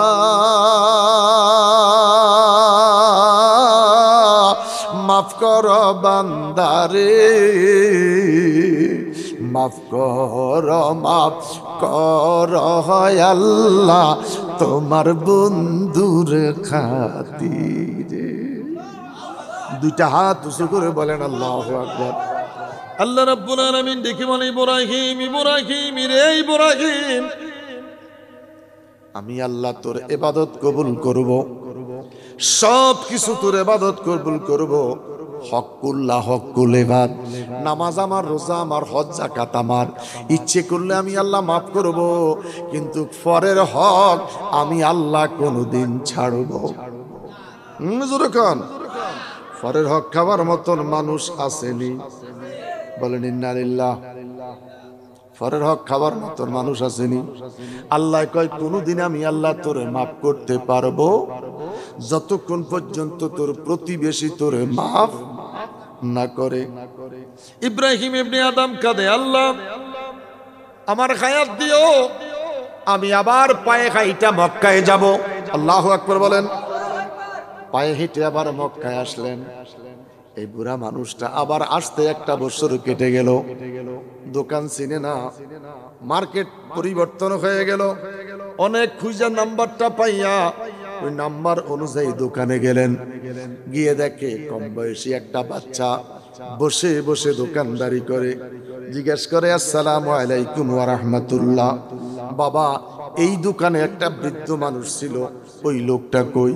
মাফ করো বান্দারে, মাফ করো আল্লাহ তোমার বন্ধুর খাতিরে। 2টা হাত উঁচু করে বলেন আল্লাহু আকবার। আল্লাহ রাব্বুল আলামিন ডেকে বলে, ইব্রাহিম রে ইব্রাহিম, আমি আল্লাহ তোর ইবাদত কবুল করব, সব কিছু তোর ইবাদত কবুল করব। হকুল্লাহ হকুল ইবাদ, নামাজ আমার, রোজা আমার, হজ যাকাত আমার, ইচ্ছে করলে আমি আল্লাহ মাফ করব, কিন্তু পরের হক আমি আল্লাহ কোনোদিন ছাড়ব। যখন পরের হক খাবার মতন মানুষ আসেনি, বলেন ইন্নালিল্লাহ। পরের হক খাবার মতন মানুষ আসেনি। আল্লাহ কয়, কোনদিন আমি আল্লাহ তোরে মাফ করতে পারবো যতক্ষণ পর্যন্ত তোর প্রতিবেশী তোরে মাফ না করে। ইব্রাহিম ইবনে আদম কাঁদে, আল্লাহ আমার হায়াত দিও, আমি আবার পায়ে হাইটা মক্কায় যাব। আল্লাহু আকবার বলেন। পায়ে হেঁটে আবার মক্কায় আসলেন। এই বুড়া মানুষটা আবার আসতে 1 বছর কেটে গেল। দোকান চিনে না, মার্কেট পরিবর্তন হয়ে গেল। অনেক খুঁজা নাম্বারটা পাইয়া ওই নাম্বার অনুযায়ী দোকানে গেলেন। গিয়ে দেখে কম বয়সী একটা বাচ্চা বসে বসে দোকানদারি করে। জিজ্ঞেস করে, আসসালামু আলাইকুম ওয়া রাহমাতুল্লাহ, বাবা এই দোকানে একটা বৃদ্ধ মানুষ ছিল, ওই লোকটা কই?